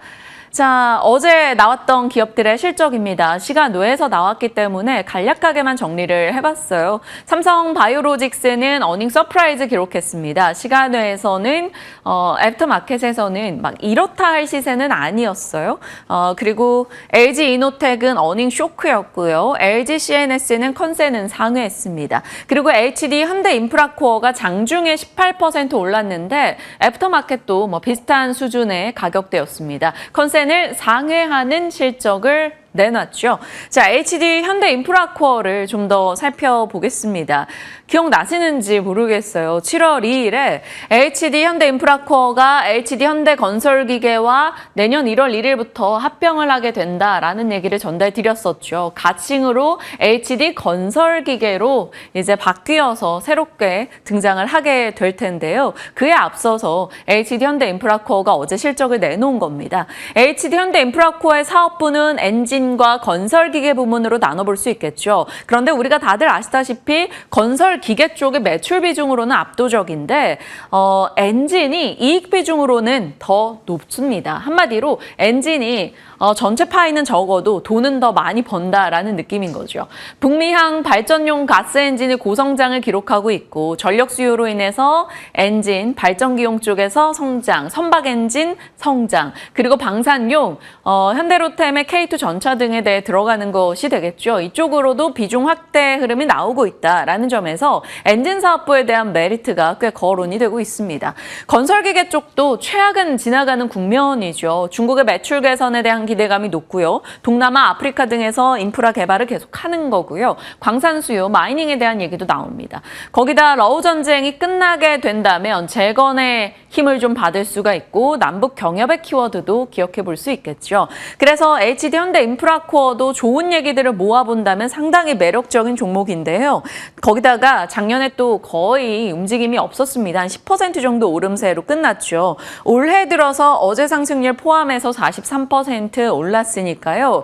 자, 어제 나왔던 기업들의 실적입니다. 시간 외에서 나왔기 때문에 간략하게만 정리를 해봤어요. 삼성 바이오로직스는 어닝 서프라이즈 기록했습니다. 시간 외에서는 애프터마켓에서는 막 이렇다 할 시세는 아니었어요. 그리고 LG 이노텍은 어닝 쇼크였고요. LG CNS는 컨센은 상회했습니다. 그리고 HD 현대인프라코어가 장중에 18% 올랐는데 애프터마켓도 뭐 비슷한 수준의 가격대였습니다. 컨센 을 상회하는 실적을 내놨죠. 자, HD 현대인프라코어를 좀 더 살펴보겠습니다. 기억나시는지 모르겠어요. 7월 2일에 HD 현대인프라코어가 HD 현대건설기계와 내년 1월 1일부터 합병을 하게 된다라는 얘기를 전달드렸었죠. 가칭으로 HD 건설기계로 이제 바뀌어서 새롭게 등장을 하게 될 텐데요. 그에 앞서서 HD 현대인프라코어가 어제 실적을 내놓은 겁니다. HD 현대인프라코어의 사업부는 엔진과 건설기계 부문으로 나눠볼 수 있겠죠. 그런데 우리가 다들 아시다시피 건설기계 쪽의 매출 비중으로는 압도적인데 엔진이 이익 비중으로는 더 높습니다. 한마디로 엔진이 전체 파이는 적어도 돈은 더 많이 번다라는 느낌인 거죠. 북미향 발전용 가스 엔진이 고성장을 기록하고 있고 전력 수요로 인해서 엔진, 발전기용 쪽에서 성장, 선박 엔진 성장, 그리고 방산용, 현대로템의 K2 전차 등에 대해 들어가는 것이 되겠죠. 이쪽으로도 비중 확대 흐름이 나오고 있다라는 점에서 엔진 사업부에 대한 메리트가 꽤 거론이 되고 있습니다. 건설기계 쪽도 최악은 지나가는 국면이죠. 중국의 매출 개선에 대한 기대감이 높고요. 동남아, 아프리카 등에서 인프라 개발을 계속하는 거고요. 광산 수요, 마이닝에 대한 얘기도 나옵니다. 거기다 러우 전쟁이 끝나게 된다면 재건의 힘을 좀 받을 수가 있고 남북 경협의 키워드도 기억해 볼 수 있겠죠. 그래서 HD 현대인프라코어도 좋은 얘기들을 모아본다면 상당히 매력적인 종목인데요. 거기다가 작년에 또 거의 움직임이 없었습니다. 한 10% 정도 오름세로 끝났죠. 올해 들어서 어제 상승률 포함해서 43% 올랐으니까요.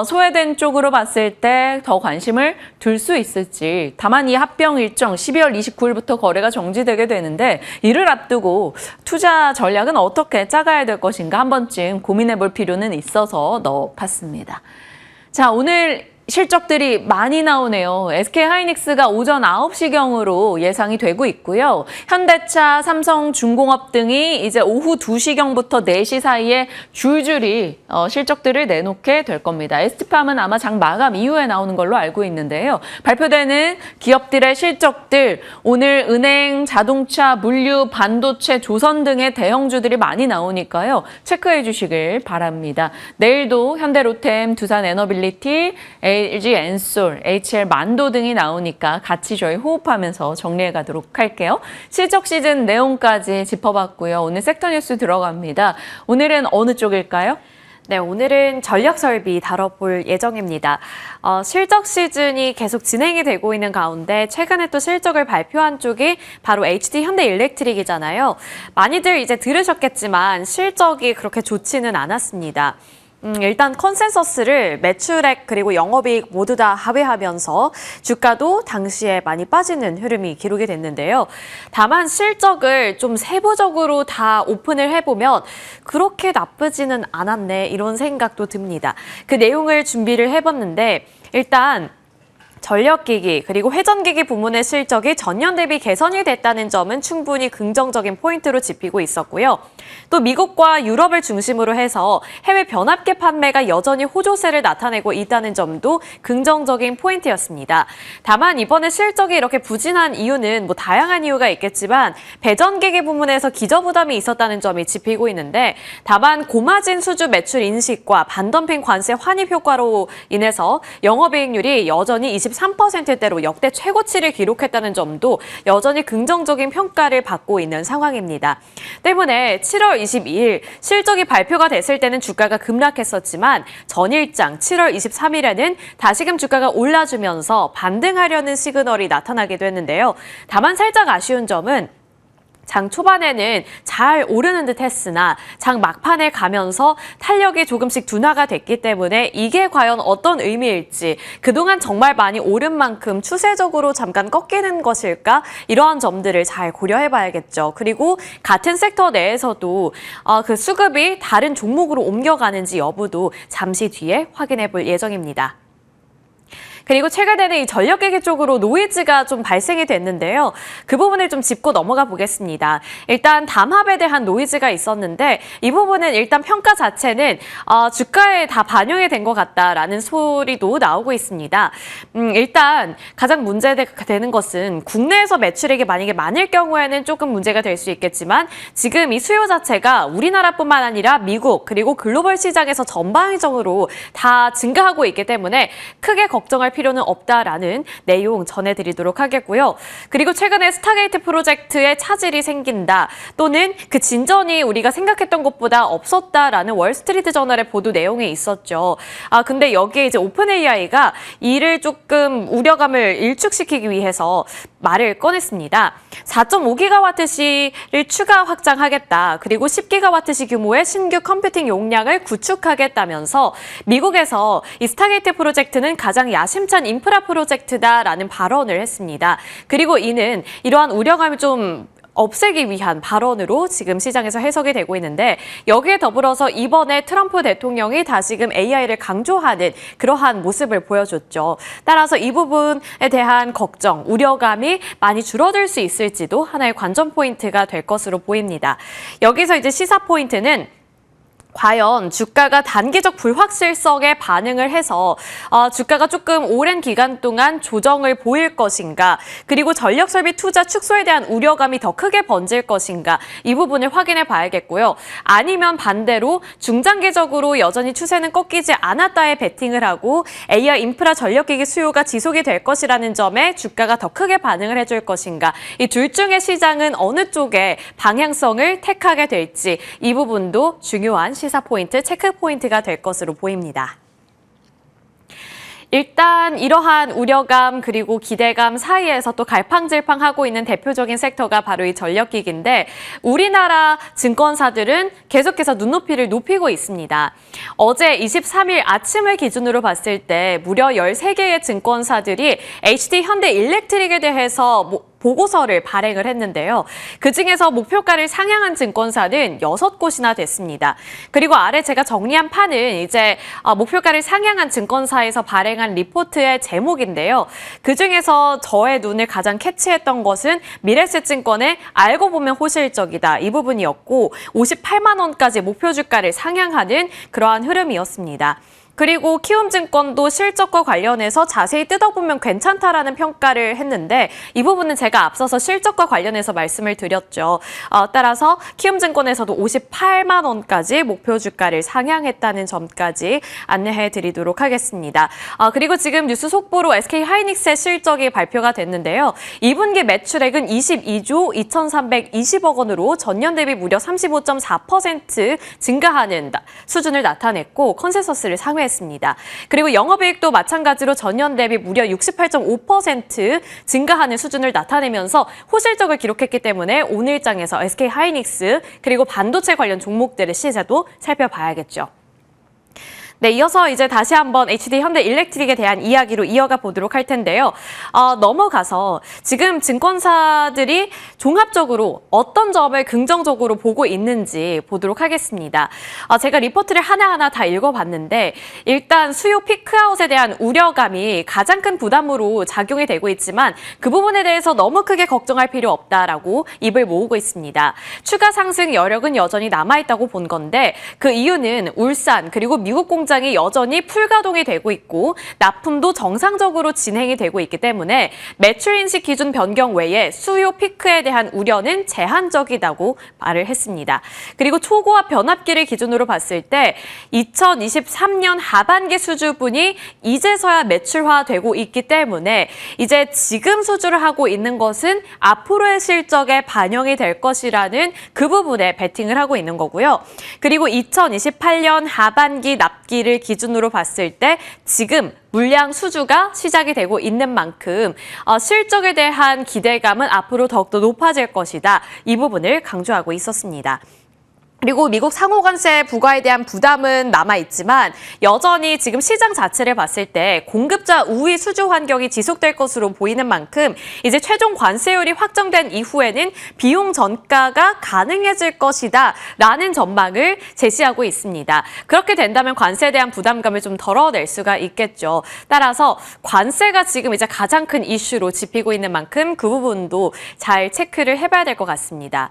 소외된 쪽으로 봤을 때 더 관심을 둘 수 있을지. 다만 이 합병 일정 12월 29일부터 거래가 정지되게 되는데 이를 앞두고 투자 전략은 어떻게 짜가야 될 것인가 한 번쯤 고민해 볼 필요는 있어서 넣어봤습니다. 자, 오늘 실적들이 많이 나오네요. SK하이닉스가 오전 9시경으로 예상이 되고 있고요. 현대차, 삼성중공업 등이 이제 오후 2시경부터 4시 사이에 줄줄이 실적들을 내놓게 될 겁니다. ST팜은 아마 장 마감 이후에 나오는 걸로 알고 있는데요. 발표되는 기업들의 실적들, 오늘 은행, 자동차, 물류, 반도체, 조선 등의 대형주들이 많이 나오니까요. 체크해 주시길 바랍니다. 내일도 현대로템, 두산에너빌리티, LG 엔솔, HL 만도 등이 나오니까 같이 저희 호흡하면서 정리해 가도록 할게요. 실적 시즌 내용까지 짚어봤고요. 오늘 섹터 뉴스 들어갑니다. 오늘은 어느 쪽일까요? 네, 오늘은 전력설비 다뤄볼 예정입니다. 실적 시즌이 계속 진행이 되고 있는 가운데 최근에 또 실적을 발표한 쪽이 바로 HD 현대일렉트릭이잖아요. 많이들 이제 들으셨겠지만 실적이 그렇게 좋지는 않았습니다. 일단 컨센서스를 매출액 그리고 영업이익 모두 다 하회하면서 주가도 당시에 많이 빠지는 흐름이 기록이 됐는데요. 다만 실적을 좀 세부적으로 다 오픈을 해보면 그렇게 나쁘지는 않았네 이런 생각도 듭니다. 그 내용을 준비를 해봤는데 일단 전력기기 그리고 회전기기 부문의 실적이 전년 대비 개선이 됐다는 점은 충분히 긍정적인 포인트로 짚히고 있었고요. 또 미국과 유럽을 중심으로 해서 해외 변압기 판매가 여전히 호조세를 나타내고 있다는 점도 긍정적인 포인트였습니다. 다만 이번에 실적이 이렇게 부진한 이유는 뭐 다양한 이유가 있겠지만 배전기기 부문에서 기저부담이 있었다는 점이 짚히고 있는데 다만 고마진 수주 매출 인식과 반덤핑 관세 환입 효과로 인해서 영업이익률이 여전히 23%대로 역대 최고치를 기록했다는 점도 여전히 긍정적인 평가를 받고 있는 상황입니다. 때문에 7월 22일 실적이 발표가 됐을 때는 주가가 급락했었지만 전일장 7월 23일에는 다시금 주가가 올라주면서 반등하려는 시그널이 나타나기도 했는데요. 다만 살짝 아쉬운 점은 장 초반에는 잘 오르는 듯 했으나 장 막판에 가면서 탄력이 조금씩 둔화가 됐기 때문에 이게 과연 어떤 의미일지 그동안 정말 많이 오른 만큼 추세적으로 잠깐 꺾이는 것일까 이러한 점들을 잘 고려해 봐야겠죠. 그리고 같은 섹터 내에서도 그 수급이 다른 종목으로 옮겨가는지 여부도 잠시 뒤에 확인해 볼 예정입니다. 그리고 최근에는 이 전력기기 쪽으로 노이즈가 좀 발생이 됐는데요. 그 부분을 좀 짚고 넘어가 보겠습니다. 일단 담합에 대한 노이즈가 있었는데 이 부분은 일단 평가 자체는 주가에 다 반영이 된 것 같다라는 소리도 나오고 있습니다. 일단 가장 문제되는 것은 국내에서 매출액이 만약에 많을 경우에는 조금 문제가 될 수 있겠지만 지금 이 수요 자체가 우리나라뿐만 아니라 미국 그리고 글로벌 시장에서 전방위적으로 다 증가하고 있기 때문에 크게 걱정할 필요는 없다라는 내용 전해드리도록 하겠고요. 그리고 최근에 스타게이트 프로젝트에 차질이 생긴다 또는 그 진전이 우리가 생각했던 것보다 없었다라는 월스트리트 저널의 보도 내용이 있었죠. 근데 여기에 이제 오픈 AI가 이를 조금 우려감을 일축시키기 위해서 말을 꺼냈습니다. 4.5GWh를 추가 확장하겠다. 그리고 10GWh 규모의 신규 컴퓨팅 용량을 구축하겠다면서 미국에서 이 스타게이트 프로젝트는 가장 야심찬 인프라 프로젝트다라는 발언을 했습니다. 그리고 이는 이러한 우려감을 좀 없애기 위한 발언으로 지금 시장에서 해석이 되고 있는데 여기에 더불어서 이번에 트럼프 대통령이 다시금 AI를 강조하는 그러한 모습을 보여줬죠. 따라서 이 부분에 대한 걱정, 우려감이 많이 줄어들 수 있을지도 하나의 관전 포인트가 될 것으로 보입니다. 여기서 이제 시사 포인트는 과연 주가가 단기적 불확실성에 반응을 해서 주가가 조금 오랜 기간 동안 조정을 보일 것인가 그리고 전력설비 투자 축소에 대한 우려감이 더 크게 번질 것인가 이 부분을 확인해 봐야겠고요. 아니면 반대로 중장기적으로 여전히 추세는 꺾이지 않았다에 베팅을 하고 AI 인프라 전력기기 수요가 지속이 될 것이라는 점에 주가가 더 크게 반응을 해줄 것인가 이 둘 중에 시장은 어느 쪽에 방향성을 택하게 될지 이 부분도 중요한 시사 포인트, 체크 포인트가 될 것으로 보입니다. 일단 이러한 우려감 그리고 기대감 사이에서 또 갈팡질팡하고 있는 대표적인 섹터가 바로 이 전력기기인데 우리나라 증권사들은 계속해서 눈높이를 높이고 있습니다. 어제 23일 아침을 기준으로 봤을 때 무려 13개의 증권사들이 HD 현대일렉트릭에 대해서 보고서를 발행을 했는데요. 그중에서 목표가를 상향한 증권사는 6곳이나 됐습니다. 그리고 아래 제가 정리한 판은 이제 목표가를 상향한 증권사에서 발행한 리포트의 제목인데요. 그중에서 저의 눈을 가장 캐치했던 것은 미래에셋증권의 알고 보면 호실적이다 이 부분이었고 58만 원까지 목표 주가를 상향하는 그러한 흐름이었습니다. 그리고 키움증권도 실적과 관련해서 자세히 뜯어보면 괜찮다라는 평가를 했는데 이 부분은 제가 앞서서 실적과 관련해서 말씀을 드렸죠. 따라서 키움증권에서도 58만 원까지 목표 주가를 상향했다는 점까지 안내해 드리도록 하겠습니다. 그리고 지금 뉴스 속보로 SK하이닉스의 실적이 발표가 됐는데요. 2분기 매출액은 22조 2,320억 원으로 전년 대비 무려 35.4% 증가하는 수준을 나타냈고 컨센서스를 상회했습니다. 그리고 영업이익도 마찬가지로 전년 대비 무려 68.5% 증가하는 수준을 나타내면서 호실적을 기록했기 때문에 오늘장에서 SK하이닉스 그리고 반도체 관련 종목들의 시세도 살펴봐야겠죠. 네, 이어서 이제 다시 한번 HD 현대일렉트릭에 대한 이야기로 이어가 보도록 할 텐데요. 넘어가서 지금 증권사들이 종합적으로 어떤 점을 긍정적으로 보고 있는지 보도록 하겠습니다. 제가 리포트를 하나하나 다 읽어봤는데 일단 수요 피크아웃에 대한 우려감이 가장 큰 부담으로 작용이 되고 있지만 그 부분에 대해서 너무 크게 걱정할 필요 없다라고 입을 모으고 있습니다. 추가 상승 여력은 여전히 남아있다고 본 건데 그 이유는 울산 그리고 미국 공장이 여전히 풀가동이 되고 있고 납품도 정상적으로 진행이 되고 있기 때문에 매출 인식 기준 변경 외에 수요 피크에 대한 우려는 제한적이라고 말을 했습니다. 그리고 초고압 변압기를 기준으로 봤을 때 2023년 하반기 수주분이 이제서야 매출화되고 있기 때문에 이제 지금 수주를 하고 있는 것은 앞으로의 실적에 반영이 될 것이라는 그 부분에 베팅을 하고 있는 거고요. 그리고 2028년 하반기 납기를 기준으로 봤을 때 지금 물량 수주가 시작이 되고 있는 만큼 실적에 대한 기대감은 앞으로 더욱더 높아질 것이다. 이 부분을 강조하고 있었습니다. 그리고 미국 상호관세 부과에 대한 부담은 남아있지만 여전히 지금 시장 자체를 봤을 때 공급자 우위 수주 환경이 지속될 것으로 보이는 만큼 이제 최종 관세율이 확정된 이후에는 비용 전가가 가능해질 것이다 라는 전망을 제시하고 있습니다. 그렇게 된다면 관세에 대한 부담감을 좀 덜어낼 수가 있겠죠. 따라서 관세가 지금 이제 가장 큰 이슈로 짚히고 있는 만큼 그 부분도 잘 체크를 해봐야 될 것 같습니다.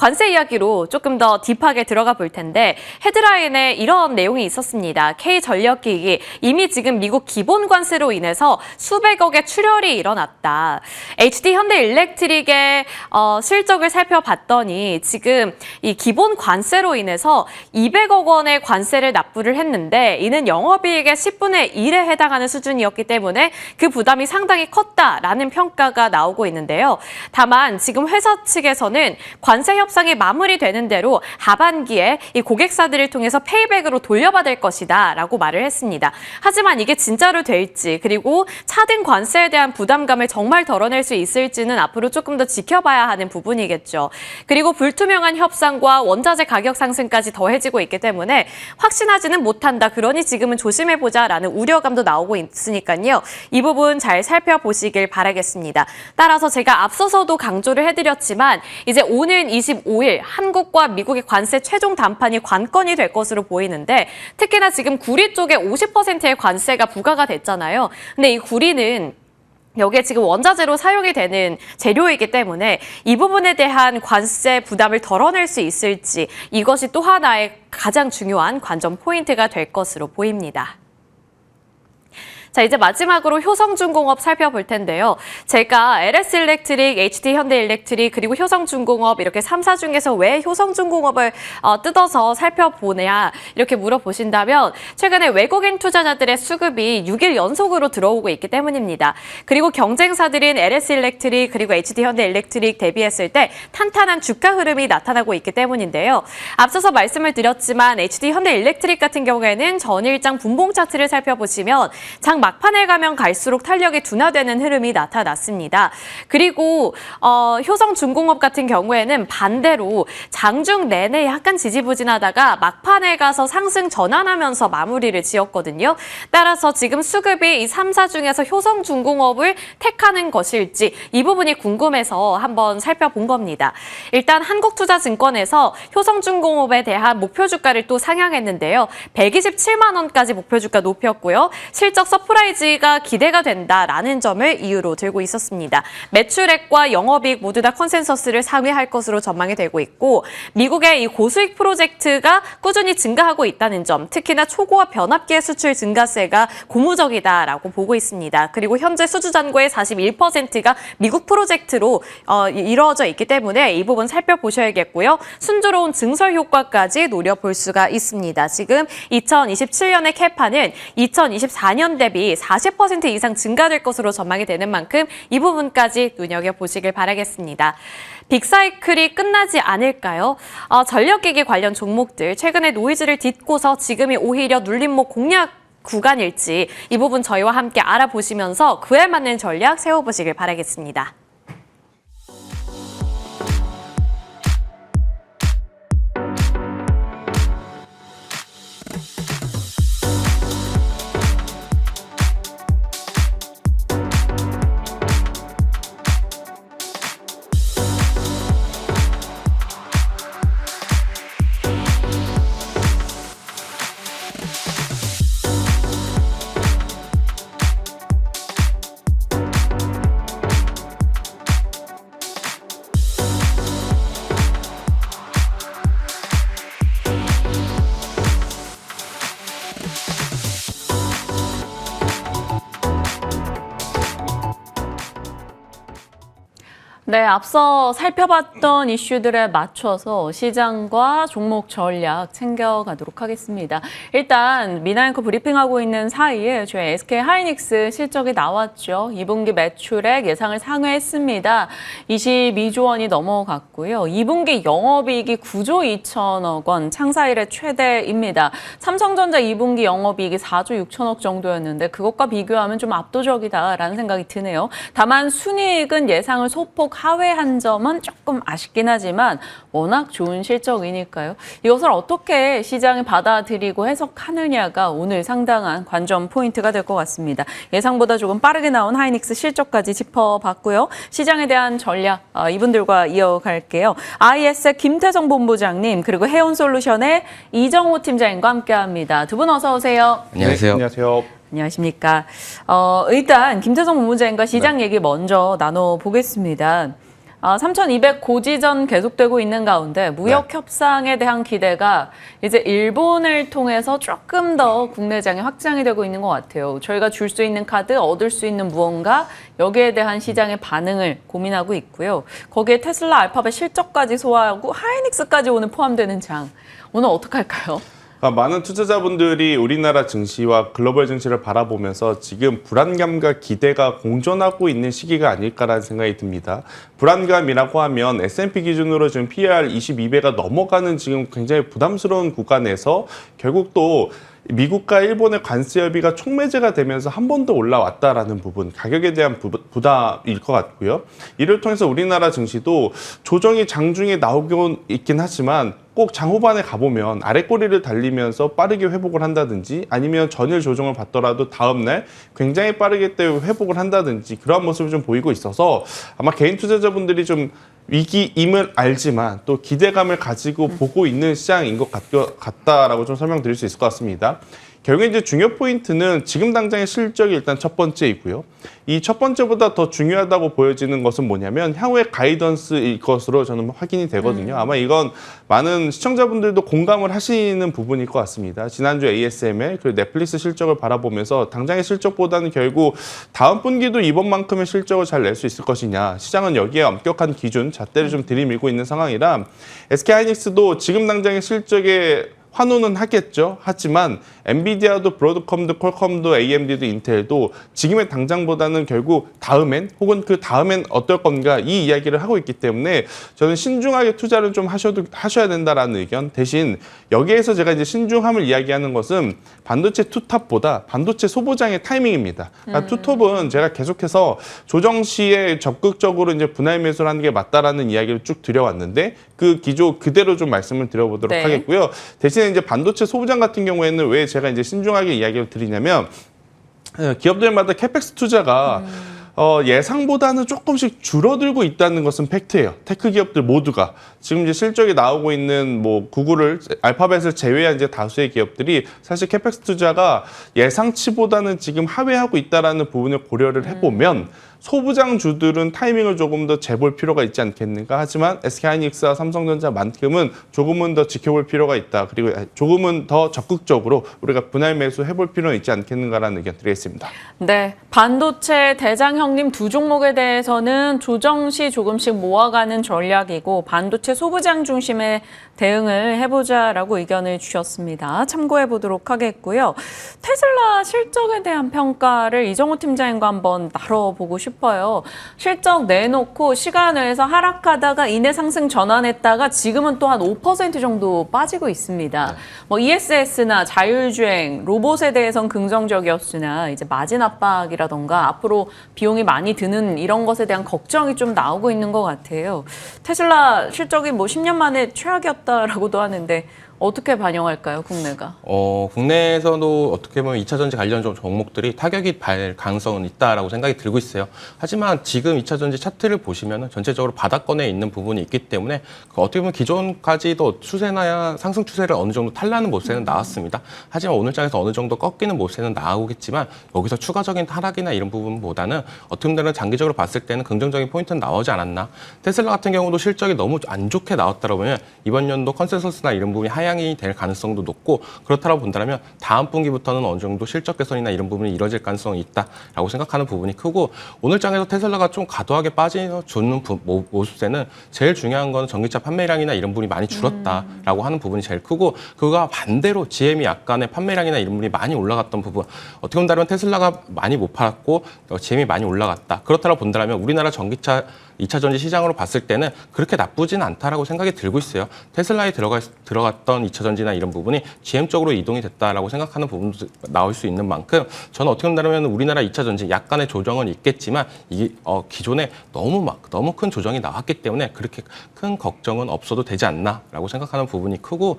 관세 이야기로 조금 더 딥하게 들어가 볼 텐데 헤드라인에 이런 내용이 있었습니다. K전력기기 이미 지금 미국 기본 관세로 인해서 수백억의 출혈이 일어났다. HD 현대일렉트릭의 실적을 살펴봤더니 지금 이 기본 관세로 인해서 200억 원의 관세를 납부를 했는데 이는 영업이익의 10분의 1에 해당하는 수준이었기 때문에 그 부담이 상당히 컸다라는 평가가 나오고 있는데요. 다만 지금 회사 측에서는 관세 협상이 마무리되는 대로 하반기에 이 고객사들을 통해서 페이백으로 돌려받을 것이다 라고 말을 했습니다. 하지만 이게 진짜로 될지 그리고 차등 관세에 대한 부담감을 정말 덜어낼 수 있을지는 앞으로 조금 더 지켜봐야 하는 부분이겠죠. 그리고 불투명한 협상과 원자재 가격 상승까지 더해지고 있기 때문에 확신하지는 못한다. 그러니 지금은 조심해보자라는 우려감도 나오고 있으니까요. 이 부분 잘 살펴보시길 바라겠습니다. 따라서 제가 앞서서도 강조를 해드렸지만 이제 오는 25일 한국과 미국의 관세 최종談判이 관건이 될 것으로 보이는데 특히나 지금 구리 쪽에 50%의 관세가 부과가 됐잖아요. 근데 이 구리는 여기에 지금 원자재로 사용이 되는 재료이기 때문에 이 부분에 대한 관세 부담을 덜어낼 수 있을지 이것이 또 하나의 가장 중요한 관전 포인트가 될 것으로 보입니다. 자, 이제 마지막으로 효성중공업 살펴볼 텐데요. 제가 LS일렉트릭, HD현대일렉트릭, 그리고 효성중공업 이렇게 3사 중에서 왜 효성중공업을 뜯어서 살펴보냐 이렇게 물어보신다면 최근에 외국인 투자자들의 수급이 6일 연속으로 들어오고 있기 때문입니다. 그리고 경쟁사들인 LS일렉트릭 그리고 HD현대일렉트릭 대비했을 때 탄탄한 주가 흐름이 나타나고 있기 때문인데요. 앞서서 말씀을 드렸지만 HD현대일렉트릭 같은 경우에는 전일장 분봉 차트를 살펴보시면 장 막판에 가면 갈수록 탄력이 둔화되는 흐름이 나타났습니다. 그리고 효성중공업 같은 경우에는 반대로 장중 내내 약간 지지부진하다가 막판에 가서 상승 전환하면서 마무리를 지었거든요. 따라서 지금 수급이 이 3사 중에서 효성중공업을 택하는 것일지 이 부분이 궁금해서 한번 살펴본 겁니다. 일단 한국투자증권에서 효성중공업에 대한 목표 주가를 또 상향했는데요. 127만 원까지 목표 주가 높였고요. 실적 서프라이즈가 기대가 된다라는 점을 이유로 들고 있었습니다. 매출액과 영업이익 모두 다 컨센서스를 상회할 것으로 전망이 되고 있고 미국의 이 고수익 프로젝트가 꾸준히 증가하고 있다는 점, 특히나 초고화 변압기의 수출 증가세가 고무적이다라고 보고 있습니다. 그리고 현재 수주 잔고의 41%가 미국 프로젝트로 이루어져 있기 때문에 이 부분 살펴보셔야겠고요. 순조로운 증설 효과까지 노려볼 수가 있습니다. 지금 2027년의 캐파는 2024년 대비 40% 이상 증가될 것으로 전망이 되는 만큼 이 부분까지 눈여겨보시길 바라겠습니다. 빅사이클이 끝나지 않을까요? 전력기기 관련 종목들 최근에 노이즈를 딛고서 지금이 오히려 눌림목 공략 구간일지 이 부분 저희와 함께 알아보시면서 그에 맞는 전략 세워보시길 바라겠습니다. 네, 앞서 살펴봤던 이슈들에 맞춰서 시장과 종목 전략 챙겨가도록 하겠습니다. 일단 미나앵커 브리핑하고 있는 사이에 저희 SK하이닉스 실적이 나왔죠. 2분기 매출액 예상을 상회했습니다. 22조 원이 넘어갔고요. 2분기 영업이익이 9조 2천억 원, 창사 이래 최대입니다. 삼성전자 2분기 영업이익이 4조 6천억 정도였는데 그것과 비교하면 좀 압도적이다라는 생각이 드네요. 다만 순이익은 예상을 소폭 하회한 점은 조금 아쉽긴 하지만 워낙 좋은 실적이니까요. 이것을 어떻게 시장이 받아들이고 해석하느냐가 오늘 상당한 관전 포인트가 될 것 같습니다. 예상보다 조금 빠르게 나온 하이닉스 실적까지 짚어봤고요. 시장에 대한 전략 이분들과 이어갈게요. IS의 김태성 본부장님 그리고 해온솔루션의 이정호 팀장님과 함께합니다. 두 분 어서 오세요. 안녕하세요. 네, 안녕하세요. 안녕하십니까. 일단 김태성 본부장님과 시장 얘기 먼저 나눠보겠습니다. 3,200 고지전 계속되고 있는 가운데 무역 협상에 대한 기대가 이제 일본을 통해서 조금 더 국내장에 확장이 되고 있는 것 같아요. 저희가 줄 수 있는 카드, 얻을 수 있는 무언가 여기에 대한 시장의 반응을 고민하고 있고요. 거기에 테슬라, 알파벳 실적까지 소화하고 하이닉스까지 오늘 포함되는 장. 오늘 어떻게 할까요? 많은 투자자분들이 우리나라 증시와 글로벌 증시를 바라보면서 지금 불안감과 기대가 공존하고 있는 시기가 아닐까라는 생각이 듭니다. 불안감이라고 하면 S&P 기준으로 지금 PER 22배가 넘어가는 지금 굉장히 부담스러운 구간에서 결국 또 미국과 일본의 관세 협의가 촉매제가 되면서 한 번 더 올라왔다라는 부분, 가격에 대한 부담일 것 같고요. 이를 통해서 우리나라 증시도 조정이 장중에 나오곤 있긴 하지만 꼭 장후반에 가보면 아랫꼬리를 달리면서 빠르게 회복을 한다든지 아니면 전일 조정을 받더라도 다음날 굉장히 빠르게 또 회복을 한다든지 그러한 모습을 좀 보이고 있어서 아마 개인 투자자분들이 좀 위기임을 알지만 또 기대감을 가지고 보고 있는 시장인 것 같다라고 좀 설명드릴 수 있을 것 같습니다. 결국 이제 중요 포인트는 지금 당장의 실적이 일단 첫 번째이고요. 이 첫 번째보다 더 중요하다고 보여지는 것은 뭐냐면 향후의 가이던스일 것으로 저는 확인이 되거든요. 아마 이건 많은 시청자분들도 공감을 하시는 부분일 것 같습니다. 지난주 ASML 그리고 넷플릭스 실적을 바라보면서 당장의 실적보다는 결국 다음 분기도 이번만큼의 실적을 잘 낼 수 있을 것이냐. 시장은 여기에 엄격한 기준, 잣대를 좀 들이밀고 있는 상황이라 SK하이닉스도 지금 당장의 실적에 환호는 하겠죠. 하지만 엔비디아도 브로드컴도 퀄컴도 AMD도 인텔도 지금의 당장보다는 결국 다음엔 혹은 그 다음엔 어떨 건가 이 이야기를 하고 있기 때문에 저는 신중하게 투자를 좀 하셔야 된다라는 의견. 대신 여기에서 제가 이제 신중함을 이야기하는 것은 반도체 투탑보다 반도체 소부장의 타이밍입니다. 그러니까 투톱은 제가 계속해서 조정 시에 적극적으로 이제 분할 매수를 하는 게 맞다라는 이야기를 쭉 드려왔는데 그 기조 그대로 좀 말씀을 드려보도록 네. 하겠고요. 대신에 이제 반도체 소부장 같은 경우에는 왜 제가 이제 신중하게 이야기를 드리냐면 기업들마다 캐펙스 투자가 예상보다는 조금씩 줄어들고 있다는 것은 팩트예요. 테크 기업들 모두가. 지금 이제 실적이 나오고 있는 뭐 구글을, 알파벳을 제외한 이제 다수의 기업들이 사실 캐펙스 투자가 예상치보다는 지금 하회하고 있다라는 부분을 고려를 해보면 소부장주들은 타이밍을 조금 더 재볼 필요가 있지 않겠는가. 하지만 SK하이닉스와 삼성전자만큼은 조금은 더 지켜볼 필요가 있다. 그리고 조금은 더 적극적으로 우리가 분할 매수 해볼 필요는 있지 않겠는가라는 의견 드리겠습니다. 네, 반도체 대장 형님 두 종목에 대해서는 조정 시 조금씩 모아가는 전략이고 반도체 소부장 중심의 대응을 해보자라고 의견을 주셨습니다. 참고해 보도록 하겠고요. 테슬라 실적에 대한 평가를 이정호 팀장님과 한번 나눠보고 싶어요. 실적 내놓고 시간 내에서 하락하다가 이내 상승 전환했다가 지금은 또 한 5% 정도 빠지고 있습니다. 뭐 ESS나 자율주행, 로봇에 대해선 긍정적이었으나 이제 마진 압박이라던가 앞으로 비용이 많이 드는 이런 것에 대한 걱정이 좀 나오고 있는 것 같아요. 테슬라 실적이 뭐 10년 만에 최악이었다라고도 하는데 어떻게 반영할까요, 국내가? 국내에서도 어떻게 보면 2차 전지 관련 종목들이 타격이 발 가능성은 있다라고 생각이 들고 있어요. 하지만 지금 2차 전지 차트를 보시면 전체적으로 바닥권에 있는 부분이 있기 때문에 어떻게 보면 기존까지도 추세나 상승 추세를 어느 정도 탈라는 모습에는 나왔습니다. 하지만 오늘 장에서 어느 정도 꺾이는 모습에는 나오겠지만 여기서 추가적인 하락이나 이런 부분보다는 어떻게 보면 장기적으로 봤을 때는 긍정적인 포인트는 나오지 않았나. 테슬라 같은 경우도 실적이 너무 안 좋게 나왔다고 보면 이번 연도 컨센서스나 이런 부분이 하향이 될 가능성도 높고 그렇다고 본다면 다음 분기부터는 어느 정도 실적 개선이나 이런 부분이 이뤄질 가능성이 있다라고 생각하는 부분이 크고 오늘 장에서 테슬라가 좀 과도하게 빠져주는 모습에는 제일 중요한 건 전기차 판매량이나 이런 부분이 많이 줄었다라고 하는 부분이 제일 크고 그거와 반대로 GM이 약간의 판매량이나 이런 부분이 많이 올라갔던 부분 어떻게 본다면 테슬라가 많이 못 팔았고 GM이 많이 올라갔다. 그렇다고 본다면 우리나라 전기차 2차 전지 시장으로 봤을 때는 그렇게 나쁘진 않다라고 생각이 들고 있어요. 테슬라에 들어갔던 2차 전지나 이런 부분이 GM 쪽으로 이동이 됐다라고 생각하는 부분도 나올 수 있는 만큼 저는 어떻게 본다면 우리나라 2차 전지 약간의 조정은 있겠지만 이게 기존에 너무 큰 조정이 나왔기 때문에 그렇게 큰 걱정은 없어도 되지 않나라고 생각하는 부분이 크고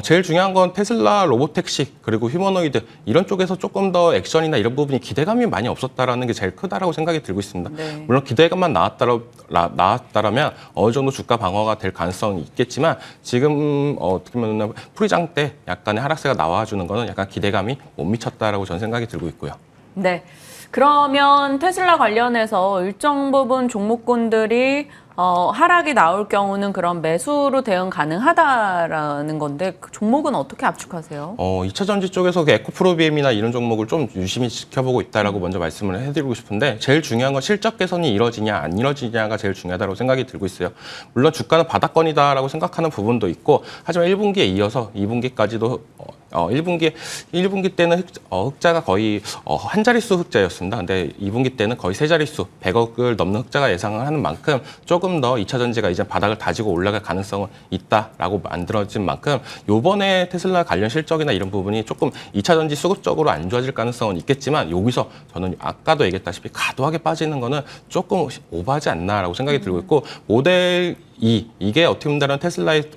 제일 중요한 건 테슬라 로보택시 그리고 휴머노이드 이런 쪽에서 조금 더 액션이나 이런 부분이 기대감이 많이 없었다라는 게 제일 크다라고 생각이 들고 있습니다. 네. 물론 기대감만 나왔다라면 어느 정도 주가 방어가 될 가능성이 있겠지만 지금 어떻게 보면 풀이장 때 약간의 하락세가 나와주는 거는 약간 기대감이 못 미쳤다라고 저는 생각이 들고 있고요. 네. 그러면 테슬라 관련해서 일정 부분 종목군들이 하락이 나올 경우는 그런 매수로 대응 가능하다라는 건데 그 종목은 어떻게 압축하세요? 2차 전지 쪽에서 그 에코프로비엠이나 이런 종목을 좀 유심히 지켜보고 있다라고 먼저 말씀을 해드리고 싶은데 제일 중요한 건 실적 개선이 이뤄지냐 안 이뤄지냐가 제일 중요하다고 생각이 들고 있어요. 물론 주가는 바닥권이다라고 생각하는 부분도 있고 하지만 1분기에 이어서 2분기까지도 1분기 때는 흑자가 거의 한 자릿수 흑자였습니다. 근데 2분기 때는 거의 세 자릿수 100억을 넘는 흑자가 예상을 하는 만큼 조금 더 2차 전지가 이제 바닥을 다지고 올라갈 가능성은 있다라고 만들어진 만큼 요번에 테슬라 관련 실적이나 이런 부분이 조금 2차 전지 수급적으로 안 좋아질 가능성은 있겠지만 여기서 저는 아까도 얘기했다시피 과도하게 빠지는 거는 조금 오버하지 않나라고 생각이 들고 있고 모델 이게 어떻게 보면 테슬라의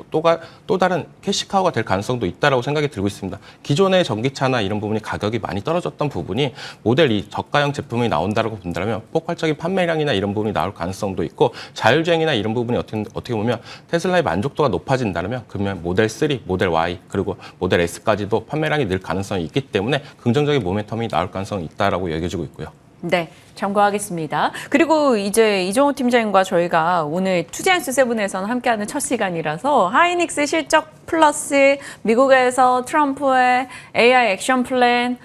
또 다른 캐시카우가 될 가능성도 있다라고 생각이 들고 있습니다. 기존의 전기차나 이런 부분이 가격이 많이 떨어졌던 부분이 모델 2 저가형 제품이 나온다고 본다면 폭발적인 판매량이나 이런 부분이 나올 가능성도 있고 자율주행이나 이런 부분이 어떻게 보면 테슬라의 만족도가 높아진다면 그러면 모델 3, 모델 Y 그리고 모델 S까지도 판매량이 늘 가능성이 있기 때문에 긍정적인 모멘텀이 나올 가능성이 있다라고 여겨지고 있고요. 네, 참고하겠습니다. 그리고 이제 이정호 팀장님과 저희가 오늘 투자앤 세븐에서는 함께하는 첫 시간이라서 하이닉스 실적 플러스 미국에서 트럼프의 AI 액션 플랜,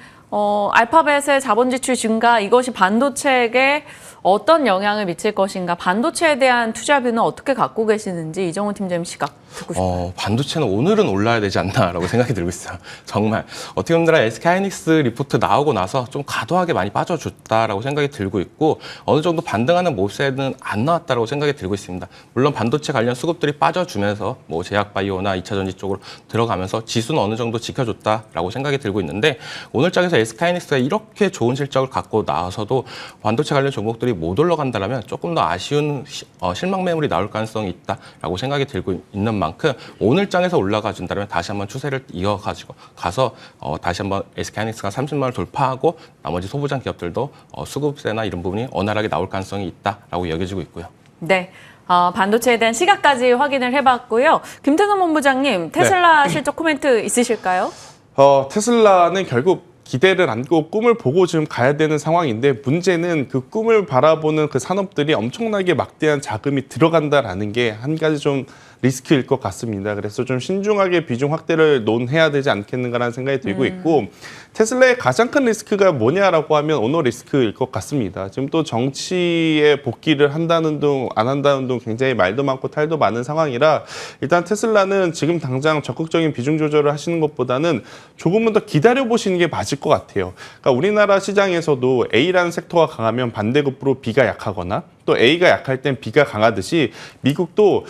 알파벳의 자본 지출 증가 이것이 반도체에게 어떤 영향을 미칠 것인가, 반도체에 대한 투자비는 어떻게 갖고 계시는지 이정훈 팀장님 시각 듣고 싶어요. 반도체는 오늘은 올라야 되지 않나라고 생각이 들고 있어요. 정말 어떻게 보면 SK하이닉스 리포트 나오고 나서 좀 과도하게 많이 빠져줬다라고 생각이 들고 있고 어느 정도 반등하는 모습에는 안 나왔다라고 생각이 들고 있습니다. 물론 반도체 관련 수급들이 빠져주면서 뭐 제약바이오나 2차전지 쪽으로 들어가면서 지수는 어느 정도 지켜줬다라고 생각이 들고 있는데 오늘 장에서 SK하이닉스가 이렇게 좋은 실적을 갖고 나와서도 반도체 관련 종목들이 못 올라간다면 조금 더 아쉬운 실망 매물이 나올 가능성이 있다라고 생각이 들고 있는 만큼 오늘 장에서 올라가 준다면 다시 한번 추세를 이어가지고 가서 다시 한번 SK하이닉스가 30만 원을 돌파하고 나머지 소부장 기업들도 수급세나 이런 부분이 원활하게 나올 가능성이 있다라고 여겨지고 있고요. 네. 반도체에 대한 시각까지 확인을 해봤고요. 김태선 본부장님, 테슬라 실적 코멘트 있으실까요? 테슬라는 결국 기대를 안고 꿈을 보고 지금 가야 되는 상황인데 문제는 그 꿈을 바라보는 그 산업들이 엄청나게 막대한 자금이 들어간다라는 게 한 가지 좀 리스크일 것 같습니다. 그래서 좀 신중하게 비중 확대를 논해야 되지 않겠는가라는 생각이 들고 있고 테슬라의 가장 큰 리스크가 뭐냐라고 하면 오너 리스크일 것 같습니다. 지금 또 정치에 복귀를 한다는 둥 안 한다는 둥 굉장히 말도 많고 탈도 많은 상황이라 일단 테슬라는 지금 당장 적극적인 비중 조절을 하시는 것보다는 조금은 더 기다려보시는 게 맞을 것 같아요. 그러니까 우리나라 시장에서도 A라는 섹터가 강하면 반대급부로 B가 약하거나 또 A가 약할 땐 B가 강하듯이 미국도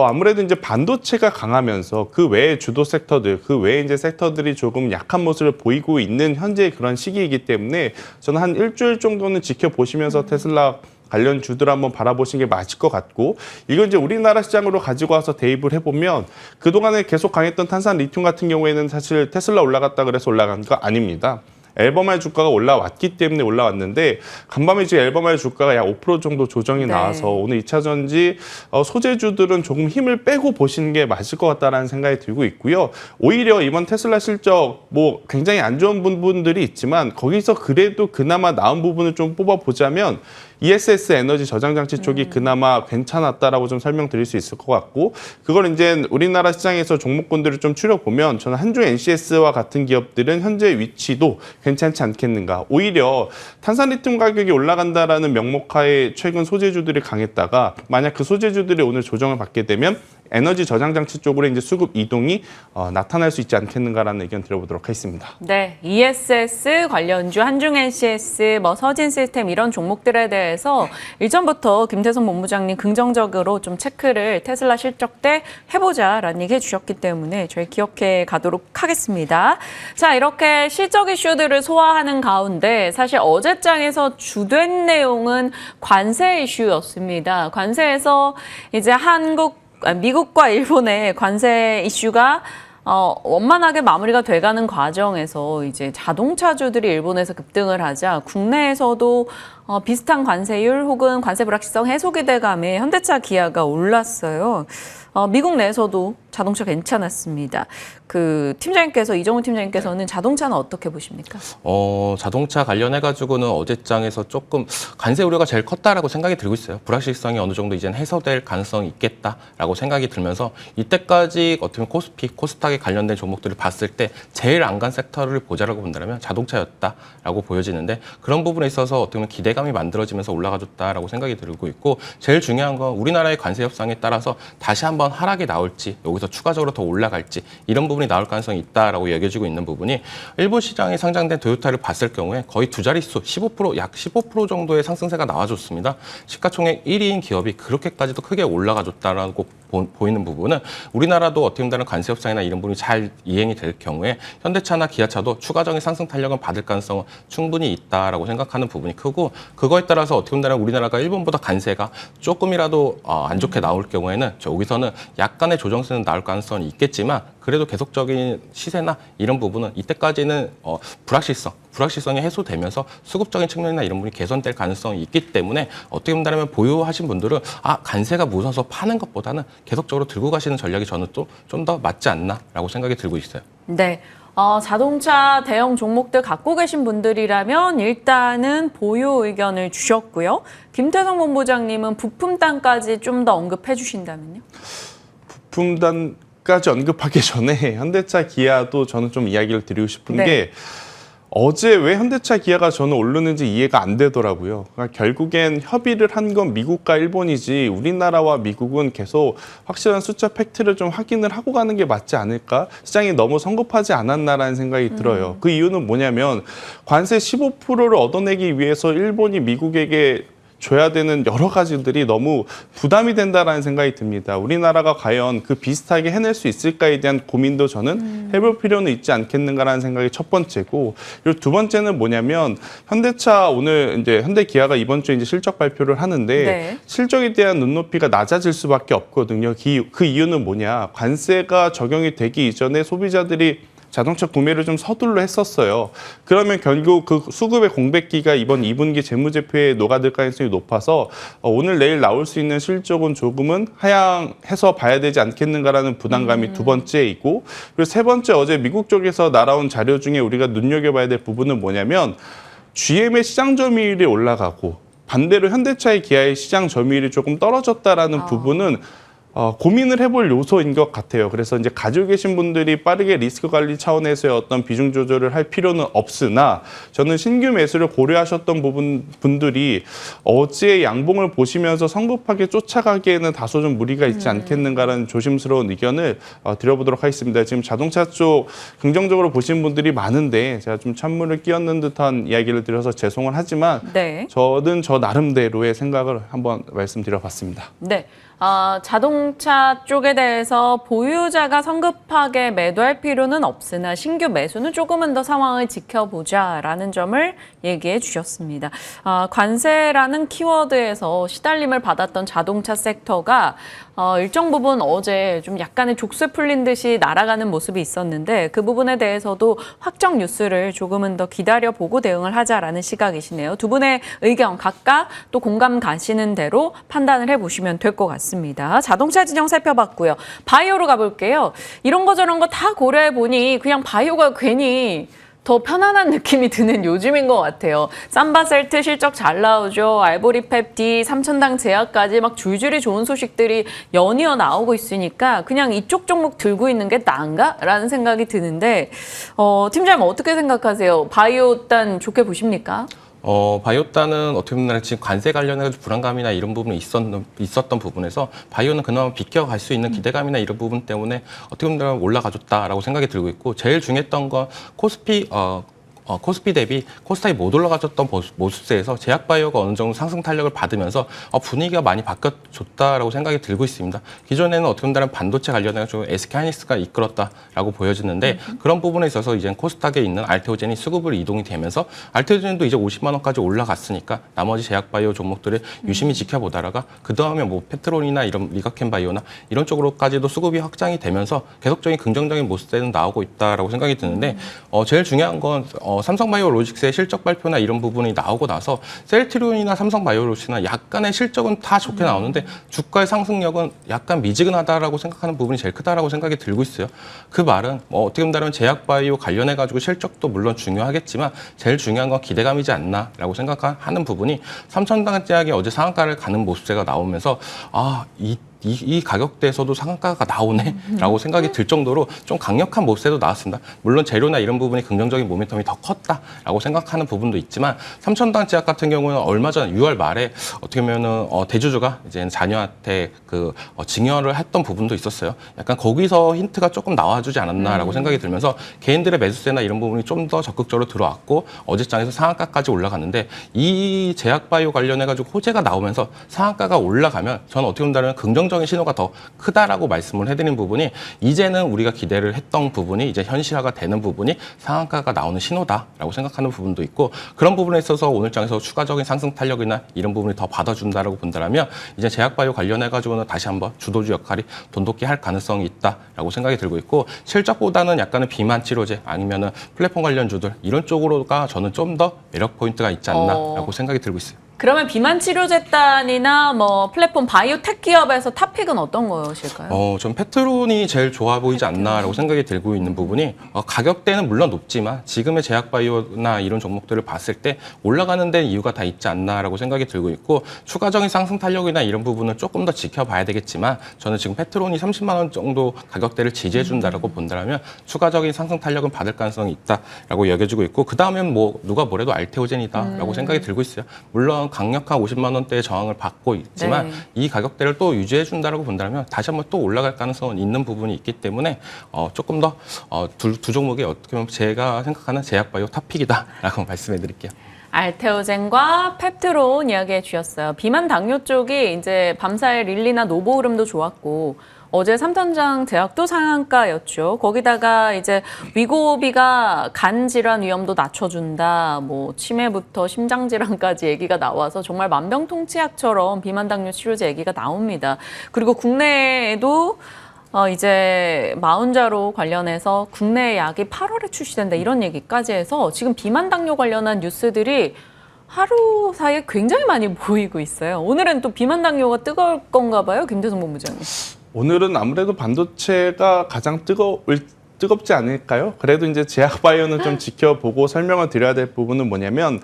아무래도 이제 반도체가 강하면서 그 외의 주도 섹터들, 그 외의 이제 섹터들이 조금 약한 모습을 보이고 있는 현재 그런 시기이기 때문에 저는 한 일주일 정도는 지켜보시면서 테슬라 관련 주들 한번 바라보시는 게 맞을 것 같고 이건 이제 우리나라 시장으로 가지고 와서 대입을 해보면 그동안에 계속 강했던 탄산 리튬 같은 경우에는 사실 테슬라 올라갔다 그래서 올라간 거 아닙니다. 앨범알 주가가 올라왔기 때문에 올라왔는데 간밤에 지금 앨범알 주가가 약 5% 정도 조정이 나와서 오늘 2차전지 소재주들은 조금 힘을 빼고 보시는 게 맞을 것 같다라는 생각이 들고 있고요. 오히려 이번 테슬라 실적 뭐 굉장히 안 좋은 부분들이 있지만 거기서 그래도 그나마 나은 부분을 좀 뽑아보자면 ESS 에너지 저장 장치 쪽이 그나마 괜찮았다라고 좀 설명드릴 수 있을 것 같고 그걸 이제 우리나라 시장에서 종목군들을 좀 추려보면 저는 한중 NCS와 같은 기업들은 현재 위치도 괜찮지 않겠는가. 오히려 탄산리튬 가격이 올라간다라는 명목하에 최근 소재주들이 강했다가 만약 그 소재주들이 오늘 조정을 받게 되면 에너지 저장 장치 쪽으로 이제 수급 이동이 나타날 수 있지 않겠는가라는 의견 드려보도록 하겠습니다. 네, ESS 관련주, 한중 NCS, 서진 시스템 이런 종목들에 대해서 일전부터 김태선 본부장님 긍정적으로 좀 체크를 테슬라 실적 때 해보자라는 얘기 해주셨기 때문에 저희 기억해 가도록 하겠습니다. 자, 이렇게 실적 이슈들을 소화하는 가운데 사실 어제장에서 주된 내용은 관세 이슈였습니다. 관세에서 이제 미국과 일본의 관세 이슈가 원만하게 마무리가 돼가는 과정에서 이제 자동차주들이 일본에서 급등을 하자 국내에서도 비슷한 관세율 혹은 관세 불확실성 해소 기대감에 현대차, 기아가 올랐어요. 미국 내에서도 자동차 괜찮았습니다. 팀장님께서 이정훈 팀장님께서는 자동차는 어떻게 보십니까? 자동차 관련해가지고는 어제장에서 조금 관세 우려가 제일 컸다라고 생각이 들고 있어요. 불확실성이 어느 정도 이제는 해소될 가능성이 있겠다라고 생각이 들면서 이때까지 어떻게 보면 코스피, 코스닥에 관련된 종목들을 봤을 때 제일 안 간 섹터를 보자라고 본다면 자동차였다라고 보여지는데 그런 부분에 있어서 어떻게 보면 기대감이 만들어지면서 올라가줬다라고 생각이 들고 있고 제일 중요한 건 우리나라의 관세 협상에 따라서 다시 한번 하락이 나올지 여기서 추가적으로 더 올라갈지 이런 부분이 나올 가능성이 있다라고 여겨지고 있는 부분이 일본 시장에 상장된 토요타를 봤을 경우에 거의 두 자릿수 15%, 약 15% 정도의 상승세가 나와줬습니다. 시가총액 1위인 기업이 그렇게까지도 크게 올라가줬다라고 보이는 부분은 우리나라도 어떻게 보면 관세 협상이나 이런 부분이 잘 이행이 될 경우에 현대차나 기아차도 추가적인 상승 탄력은 받을 가능성은 충분히 있다라고 생각하는 부분이 크고 그거에 따라서 어떻게 보면 우리나라가 일본보다 관세가 조금이라도 안 좋게 나올 경우에는 여기서는 약간의 조정세는 나올 가능성이 있겠지만 그래도 계속적인 시세나 이런 부분은 이때까지는 불확실성이 해소되면서 수급적인 측면이나 이런 부분이 개선될 가능성이 있기 때문에 어떻게 본다면 보유하신 분들은 관세가 무서워서 파는 것보다는 계속적으로 들고 가시는 전략이 저는 또 좀 더 맞지 않나라고 생각이 들고 있어요. 네. 자동차 대형 종목들 갖고 계신 분들이라면 일단은 보유 의견을 주셨고요. 김태성 본부장님은 부품단까지 좀 더 언급해 주신다면요? 부품단까지 언급하기 전에 현대차, 기아도 저는 좀 이야기를 드리고 싶은 게 어제 왜 현대차 기아가 저는 오르는지 이해가 안 되더라고요. 그러니까 결국엔 협의를 한 건 미국과 일본이지 우리나라와 미국은 계속 확실한 숫자 팩트를 좀 확인을 하고 가는 게 맞지 않을까? 시장이 너무 성급하지 않았나라는 생각이 들어요. 그 이유는 뭐냐면 관세 15%를 얻어내기 위해서 일본이 미국에게 줘야 되는 여러 가지들이 너무 부담이 된다라는 생각이 듭니다. 우리나라가 과연 그 비슷하게 해낼 수 있을까에 대한 고민도 저는 해볼 필요는 있지 않겠는가라는 생각이 첫 번째고, 그리고 두 번째는 뭐냐면 현대차 오늘 이제 현대기아가 이번 주에 이제 실적 발표를 하는데 네. 실적에 대한 눈높이가 낮아질 수밖에 없거든요. 그 이유는 뭐냐? 관세가 적용이 되기 이전에 소비자들이 자동차 구매를 좀 서둘러 했었어요. 그러면 결국 그 수급의 공백기가 이번 2분기 재무제표에 녹아들 가능성이 높아서 오늘 내일 나올 수 있는 실적은 조금은 하향해서 봐야 되지 않겠는가라는 부담감이 두 번째이고, 그리고 세 번째, 어제 미국 쪽에서 날아온 자료 중에 우리가 눈여겨봐야 될 부분은 뭐냐면 GM의 시장 점유율이 올라가고 반대로 현대차의 기아의 시장 점유율이 조금 떨어졌다라는 부분은 고민을 해볼 요소인 것 같아요. 그래서 이제 가지고 계신 분들이 빠르게 리스크 관리 차원에서의 어떤 비중 조절을 할 필요는 없으나, 저는 신규 매수를 고려하셨던 분들이 어제 양봉을 보시면서 성급하게 쫓아가기에는 다소 좀 무리가 있지 않겠는가라는 조심스러운 의견을 드려보도록 하겠습니다. 지금 자동차 쪽 긍정적으로 보신 분들이 많은데 제가 좀 찬물을 끼얹는 듯한 이야기를 드려서 죄송을 하지만 네. 저는 저 나름대로의 생각을 한번 말씀드려봤습니다. 네. 자동차 쪽에 대해서 보유자가 성급하게 매도할 필요는 없으나 신규 매수는 조금은 더 상황을 지켜보자라는 점을 얘기해 주셨습니다. 관세라는 키워드에서 시달림을 받았던 자동차 섹터가 일정 부분 어제 좀 약간의 족쇄 풀린 듯이 날아가는 모습이 있었는데, 그 부분에 대해서도 확정 뉴스를 조금은 더 기다려보고 대응을 하자라는 시각이시네요. 두 분의 의견 각각 또 공감 가시는 대로 판단을 해보시면 될 것 같습니다. 자동차 진영 살펴봤고요. 바이오로 가볼게요. 이런 거 저런 거 다 고려해보니 그냥 바이오가 괜히 더 편안한 느낌이 드는 요즘인 것 같아요. 삼바셀트 실적 잘 나오죠. 알보리펩디, 삼천당 제약까지 막 줄줄이 좋은 소식들이 연이어 나오고 있으니까 그냥 이쪽 종목 들고 있는 게 나은가? 라는 생각이 드는데 팀장님 어떻게 생각하세요? 바이오 일단 좋게 보십니까? 바이오타는 어떻게 보면 지금 관세 관련해서 불안감이나 이런 부분이 있었던 부분에서 바이오는 그나마 비껴갈 수 있는 기대감이나 이런 부분 때문에 어떻게 보면 올라가줬다라고 생각이 들고 있고, 제일 중요했던 건 코스피 대비 코스닥이 못 올라가졌던 모습세에서 제약바이오가 어느 정도 상승 탄력을 받으면서 분위기가 많이 바뀌어졌다라고 생각이 들고 있습니다. 기존에는 어떻게 보면 반도체 관련해서 SK하이닉스가 이끌었다라고 보여지는데 그런 부분에 있어서 이제 코스닥에 있는 알테오젠이 수급을 이동이 되면서 알테오젠도 이제 50만 원까지 올라갔으니까 나머지 제약바이오 종목들을 유심히 지켜보다가 그 다음에 뭐 페트론이나 이런 리가켄바이오나 이런 쪽으로까지도 수급이 확장이 되면서 계속적인 긍정적인 모습세는 나오고 있다라고 생각이 드는데 제일 중요한 건 삼성바이오로직스의 실적 발표나 이런 부분이 나오고 나서 셀트리온이나 삼성바이오로직스나 약간의 실적은 다 좋게 나오는데 주가의 상승력은 약간 미지근하다라고 생각하는 부분이 제일 크다라고 생각이 들고 있어요. 그 말은 어떻게 보면 제약바이오 관련해가지고 실적도 물론 중요하겠지만 제일 중요한 건 기대감이지 않나라고 생각하는 부분이 삼천당 제약이 어제 상한가를 가는 모습세가 나오면서 이 가격대에서도 상한가가 나오네라고 생각이 들 정도로 좀 강력한 모습세도 나왔습니다. 물론 재료나 이런 부분이 긍정적인 모멘텀이 더 컸다라고 생각하는 부분도 있지만 삼천당 제약 같은 경우는 얼마 전 6월 말에 어떻게 보면은 대주주가 이제 자녀한테 증여를 했던 부분도 있었어요. 약간 거기서 힌트가 조금 나와주지 않았나라고 생각이 들면서 개인들의 매수세나 이런 부분이 좀 더 적극적으로 들어왔고 어제장에서 상한가까지 올라갔는데 이 제약바이오 관련해가지고 호재가 나오면서 상한가가 올라가면 저는 어떻게 보면 긍정적인 신호가 더 크다라고 말씀을 해드린 부분이 이제는 우리가 기대를 했던 부분이 이제 현실화가 되는 부분이 상한가가 나오는 신호다라고 생각하는 부분도 있고, 그런 부분에 있어서 오늘장에서 추가적인 상승 탄력이나 이런 부분이 더 받아준다라고 본다면 이제 제약바이오 관련해가지고는 다시 한번 주도주 역할이 돈독히 할 가능성이 있다라고 생각이 들고 있고, 실적보다는 약간은 비만 치료제 아니면은 플랫폼 관련주들 이런 쪽으로가 저는 좀 더 매력 포인트가 있지 않나라고 생각이 들고 있어요. 그러면 비만 치료제단이나 뭐 플랫폼 바이오텍 기업에서 탑픽은 어떤 것일까요? 전 페트론이 제일 좋아 보이지 않나라고 생각이 들고 있는 부분이 가격대는 물론 높지만 지금의 제약바이오나 이런 종목들을 봤을 때 올라가는 데 이유가 다 있지 않나라고 생각이 들고 있고 추가적인 상승 탄력이나 이런 부분은 조금 더 지켜봐야 되겠지만 저는 지금 페트론이 30만 원 정도 가격대를 지지해 준다라고 본다면 추가적인 상승 탄력은 받을 가능성이 있다라고 여겨지고 있고 그 다음엔 뭐 누가 뭐래도 알테오젠이다라고 생각이 들고 있어요. 물론 강력한 50만 원대의 저항을 받고 있지만 네. 이 가격대를 또 유지해 준다라고 본다면 다시 한번 또 올라갈 가능성은 있는 부분이 있기 때문에 조금 더 두 종목이 어떻게 보면 제가 생각하는 제약바이오 탑픽이다라고 말씀해 드릴게요. 알테오젠과 펩트론 이야기해 주셨어요. 비만 당뇨 쪽이 이제 밤사이 릴리나 노보 흐름도 좋았고 어제 삼천장 제약도 상한가였죠. 거기다가 이제 위고비가 간 질환 위험도 낮춰준다. 뭐 치매부터 심장 질환까지 얘기가 나와서 정말 만병통치약처럼 비만 당뇨 치료제 얘기가 나옵니다. 그리고 국내에도 이제 마운자로 관련해서 국내 약이 8월에 출시된다 이런 얘기까지 해서 지금 비만 당뇨 관련한 뉴스들이 하루 사이에 굉장히 많이 보이고 있어요. 오늘은 또 비만 당뇨가 뜨거울 건가 봐요, 김대성 본부장님. 오늘은 아무래도 반도체가 가장 뜨겁지 않을까요? 그래도 이제 제약바이오는 좀 지켜보고 설명을 드려야 될 부분은 뭐냐면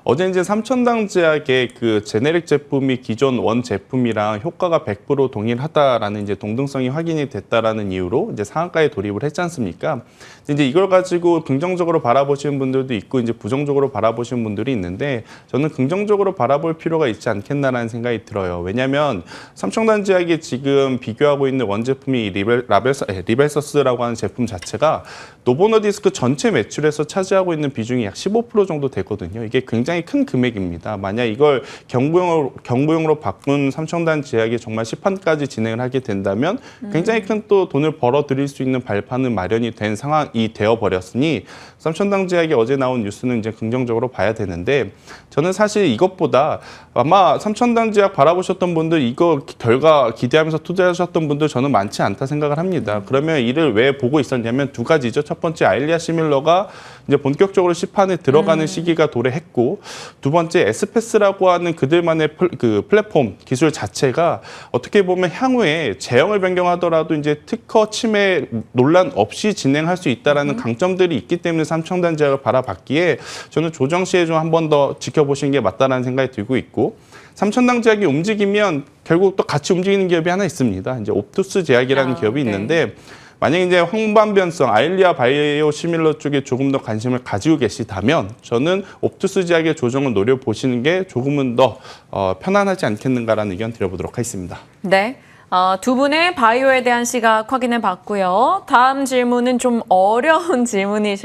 어제 이제 삼천당 제약의 그 제네릭 제품이 기존 원 제품이랑 효과가 100% 동일하다라는 이제 동등성이 확인이 됐다라는 이유로 이제 상한가에 돌입을 했지 않습니까? 이제 이걸 가지고 긍정적으로 바라보시는 분들도 있고 이제 부정적으로 바라보시는 분들이 있는데 저는 긍정적으로 바라볼 필요가 있지 않겠나라는 생각이 들어요. 왜냐하면 삼천당 제약이 지금 비교하고 있는 원 제품이 리벨서스라고 하는 제품 자체가 노보노디스크 전체 매출에서 차지하고 있는 비중이 약 15% 정도 되거든요. 이게 굉장히 큰 금액입니다. 만약 이걸 경부용으로 바꾼 삼천단 제약이 정말 시판까지 진행을 하게 된다면 굉장히 큰 또 돈을 벌어들일 수 있는 발판은 마련이 된 상황이 되어버렸으니 삼천당 제약이 어제 나온 뉴스는 이제 긍정적으로 봐야 되는데 저는 사실 이것보다 아마 삼천당 제약 바라보셨던 분들 이거 결과 기대하면서 투자하셨던 분들 저는 많지 않다 생각을 합니다. 그러면 이를 왜 보고 있었냐면 두 가지죠. 첫 번째 아일리아 시밀러가 이제 본격적으로 시판에 들어가는 시기가 도래했고 두 번째 에스페스라고 하는 그들만의 플랫폼 기술 자체가 어떻게 보면 향후에 제형을 변경하더라도 이제 특허 침해 논란 없이 진행할 수 있다라는 강점들이 있기 때문에 삼천단 제약을 바라봤기에 저는 조정 시에 좀 한 번 더 지켜보시는 게 맞다라는 생각이 들고 있고 삼천당 제약이 움직이면 결국 또 같이 움직이는 기업이 하나 있습니다. 이제 옵투스 제약이라는 기업이 네. 있는데 만약 이제 황반변성 아일리아 바이오 시밀러 쪽에 조금 더 관심을 가지고 계시다면 저는 옵투스 제약의 조정을 노려보시는 게 조금은 더 편안하지 않겠는가라는 의견 드려보도록 하겠습니다. 네. 두 분의 바이오에 대한 시각 확인해 봤고요. 다음 질문은 좀 어려운 질문이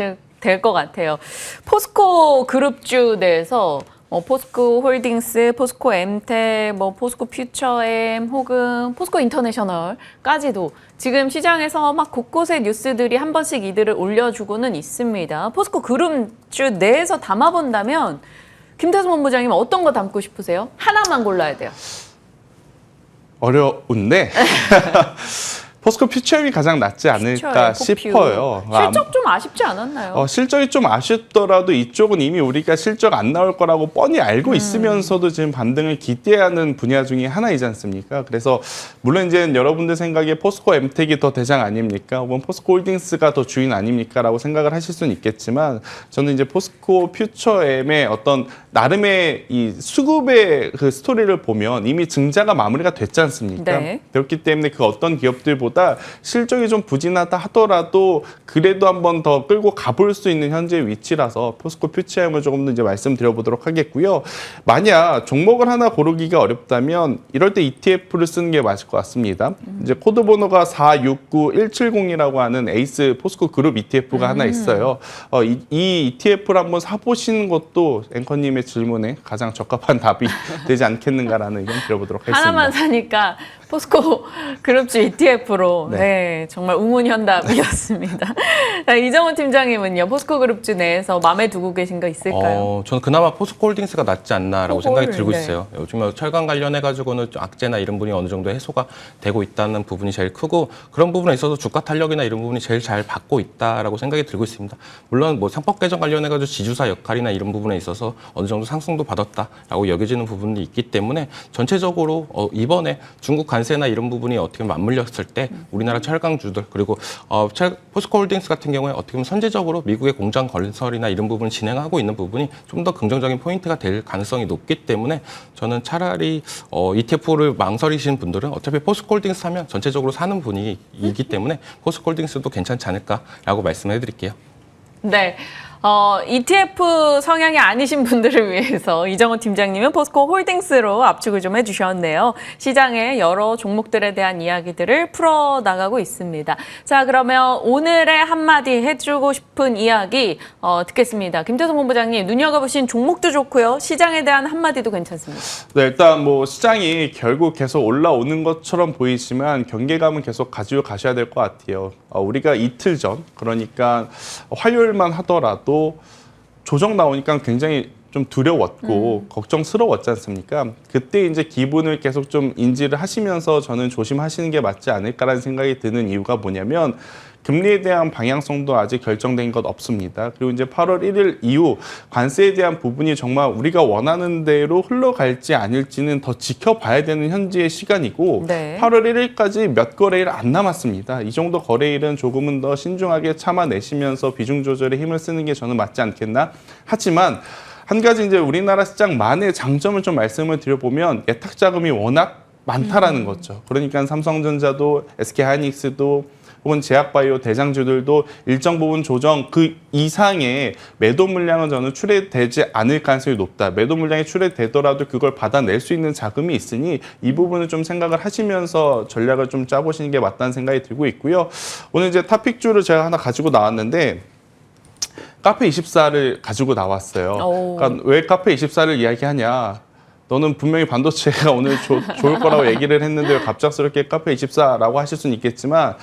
될 것 같아요. 포스코 그룹주 내에서 포스코 홀딩스, 포스코 엠텍, 포스코 퓨처엠 혹은 포스코 인터내셔널까지도 지금 시장에서 막 곳곳에 뉴스들이 한 번씩 이들을 올려주고는 있습니다. 포스코 그룹주 내에서 담아본다면 김태수 본부장님 어떤 거 담고 싶으세요? 하나만 골라야 돼요. 어려운데 포스코 퓨처엠이 가장 낫지 않을까 싶어요. 실적 좀 아쉽지 않았나요? 실적이 좀 아쉽더라도 이쪽은 이미 우리가 실적 안 나올 거라고 뻔히 알고 있으면서도 지금 반등을 기대하는 분야 중에 하나이지 않습니까? 그래서 물론 이제 여러분들 생각에 포스코 엠텍이 더 대장 아닙니까? 혹은 포스코 홀딩스가 더 주인 아닙니까? 라고 생각을 하실 수는 있겠지만 저는 이제 포스코 퓨처엠의 어떤 나름의 이 수급의 그 스토리를 보면 이미 증자가 마무리가 됐지 않습니까? 네. 그렇기 때문에 그 어떤 기업들보다 실적이 좀 부진하다 하더라도 그래도 한번 더 끌고 가볼 수 있는 현재 위치라서 포스코 퓨처엠을 조금 더 이제 말씀드려보도록 하겠고요. 만약 종목을 하나 고르기가 어렵다면 이럴 때 ETF를 쓰는 게 맞을 것 같습니다. 이제 코드 번호가 469170이라고 하는 에이스 포스코 그룹 ETF가 하나 있어요. 이 ETF를 한번 사보시는 것도 앵커님의 질문에 가장 적합한 답이 되지 않겠는가라는 의견 드려보도록 하겠습니다. 하나만 사니까 포스코 그룹주 ETF로 네. 네, 정말 우문현답이었습니다. 자, 이정훈 팀장님은요, 포스코 그룹주 내에서 마음에 두고 계신 거 있을까요? 저는 그나마 포스코홀딩스가 낫지 않나라고 포홀, 생각이 들고 네. 있어요. 요즘 철강 관련해가지고는 악재나 이런 부분이 어느 정도 해소가 되고 있다는 부분이 제일 크고 그런 부분에 있어서 주가 탄력이나 이런 부분이 제일 잘 받고 있다라고 생각이 들고 있습니다. 물론 뭐 상법 개정 관련해가지고 지주사 역할이나 이런 부분에 있어서 어느 정도 상승도 받았다라고 여겨지는 부분이 있기 때문에 전체적으로 이번에 중국 관세나 이런 부분이 어떻게 맞물렸을 때 우리나라 철강주들 그리고 포스코홀딩스 같은 경우에 어떻게 보면 선제적으로 미국의 공장 건설이나 이런 부분을 진행하고 있는 부분이 좀 더 긍정적인 포인트가 될 가능성이 높기 때문에 저는 차라리 ETF를 망설이시는 분들은 어차피 포스코홀딩스 하면 전체적으로 사는 분위기이기 때문에 포스코홀딩스도 괜찮지 않을까라고 말씀을 해드릴게요. 네. ETF 성향이 아니신 분들을 위해서 이정훈 팀장님은 포스코 홀딩스로 압축을 좀 해주셨네요. 시장의 여러 종목들에 대한 이야기들을 풀어나가고 있습니다. 자, 그러면 오늘의 한마디 해주고 싶은 이야기 듣겠습니다. 김태성 본부장님, 눈여겨보신 종목도 좋고요. 시장에 대한 한마디도 괜찮습니다. 네, 일단 뭐 시장이 결국 계속 올라오는 것처럼 보이지만 경계감은 계속 가지고 가셔야 될 것 같아요. 우리가 이틀 전, 그러니까 화요일만 하더라도 조정 나오니까 굉장히 좀 두려웠고 걱정스러웠지 않습니까? 그때 이제 기분을 계속 좀 인지를 하시면서 저는 조심하시는 게 맞지 않을까라는 생각이 드는 이유가 뭐냐면 금리에 대한 방향성도 아직 결정된 것 없습니다. 그리고 이제 8월 1일 이후 관세에 대한 부분이 정말 우리가 원하는 대로 흘러갈지 아닐지는 더 지켜봐야 되는 현재의 시간이고 네. 8월 1일까지 몇 거래일 안 남았습니다. 이 정도 거래일은 조금은 더 신중하게 참아내시면서 비중 조절에 힘을 쓰는 게 저는 맞지 않겠나. 하지만 한 가지 이제 우리나라 시장만의 장점을 좀 말씀을 드려보면 예탁 자금이 워낙 많다라는 거죠. 그러니까 삼성전자도 SK하이닉스도 혹은 제약바이오 대장주들도 일정 부분 조정 그 이상의 매도 물량은 저는 출회되지 않을 가능성이 높다. 매도 물량이 출회되더라도 그걸 받아낼 수 있는 자금이 있으니 이 부분을 좀 생각을 하시면서 전략을 좀 짜보시는 게 맞다는 생각이 들고 있고요. 오늘 이제 탑픽주를 제가 하나 가지고 나왔는데 카페24를 가지고 나왔어요. 그러니까 왜 카페24를 이야기하냐. 너는 분명히 반도체가 오늘 좋을 거라고 얘기를 했는데 갑작스럽게 카페24라고 하실 수는 있겠지만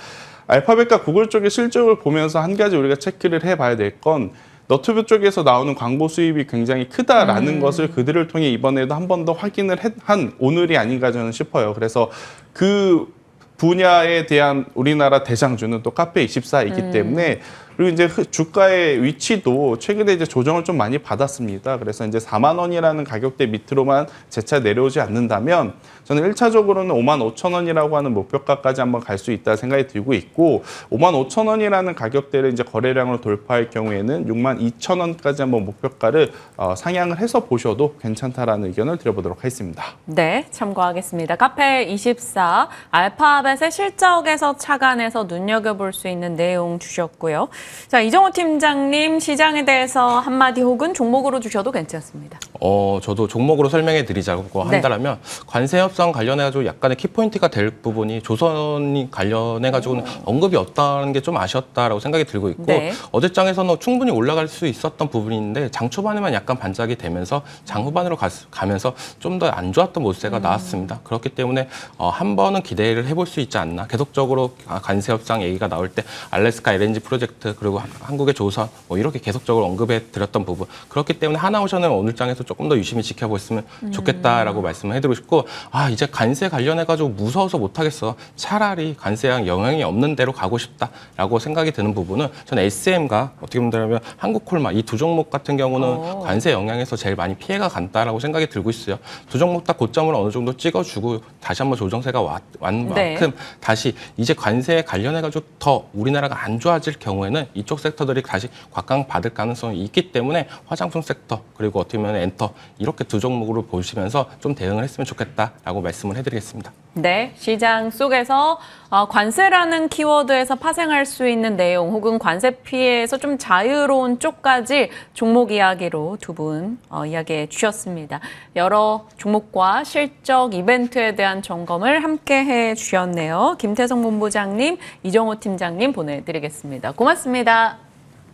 알파벳과 구글 쪽의 실적을 보면서 한 가지 우리가 체크를 해봐야 될 건 너튜브 쪽에서 나오는 광고 수입이 굉장히 크다라는 것을 그들을 통해 이번에도 한 번 더 확인을 한 오늘이 아닌가 저는 싶어요. 그래서 그 분야에 대한 우리나라 대장주는 또 카페24이기 때문에 그리고 이제 주가의 위치도 최근에 이제 조정을 좀 많이 받았습니다. 그래서 이제 4만 원이라는 가격대 밑으로만 재차 내려오지 않는다면 저는 1차적으로는 5만 5천 원이라고 하는 목표가까지 한번 갈 수 있다 생각이 들고 있고 5만 5천 원이라는 가격대를 이제 거래량으로 돌파할 경우에는 6만 2천 원까지 한번 목표가를 상향을 해서 보셔도 괜찮다라는 의견을 드려보도록 하겠습니다. 네, 참고하겠습니다. 카페24 알파벳의 실적에서 착안해서 눈여겨볼 수 있는 내용 주셨고요. 자, 이정호 팀장님 시장에 대해서 한마디 혹은 종목으로 주셔도 괜찮습니다. 저도 종목으로 설명해 드리자고 네. 한다면 관세 협상 관련해가지고 약간의 키포인트가 될 부분이 조선이 관련해가지고는 언급이 없다는 게 좀 아쉬웠다라고 생각이 들고 있고 네. 어제장에서는 충분히 올라갈 수 있었던 부분인데 장 초반에만 약간 반짝이 되면서 장 후반으로 가면서 좀 더 안 좋았던 모습가 나왔습니다. 그렇기 때문에 한 번은 기대를 해볼 수 있지 않나. 계속적으로 관세 협상 얘기가 나올 때 알래스카 LNG 프로젝트 그리고 한국의 조선 뭐 이렇게 계속적으로 언급해 드렸던 부분 그렇기 때문에 하나오션은 오늘 장에서 조금 더 유심히 지켜보셨으면 좋겠다라고 말씀을 해드리고 싶고 이제 관세 관련해가지고 무서워서 못하겠어 차라리 관세랑 영향이 없는 대로 가고 싶다라고 생각이 드는 부분은 저는 SM과 어떻게 보면 한국콜마 이 두 종목 같은 경우는 관세 영향에서 제일 많이 피해가 간다라고 생각이 들고 있어요. 두 종목 다 고점을 어느 정도 찍어주고 다시 한번 조정세가 완 네. 만큼 다시 이제 관세에 관련해가지고 더 우리나라가 안 좋아질 경우에는 이쪽 섹터들이 다시 곽강받을 가능성이 있기 때문에 화장품 섹터 그리고 어떻게 보면 엔터 이렇게 두 종목으로 보시면서 좀 대응을 했으면 좋겠다라고 말씀을 해드리겠습니다. 네, 시장 속에서 관세라는 키워드에서 파생할 수 있는 내용 혹은 관세 피해에서 좀 자유로운 쪽까지 종목 이야기로 두 분 이야기해 주셨습니다. 여러 종목과 실적 이벤트에 대한 점검을 함께 해 주셨네요. 김태성 본부장님, 이정호 팀장님 보내드리겠습니다. 고맙습니다.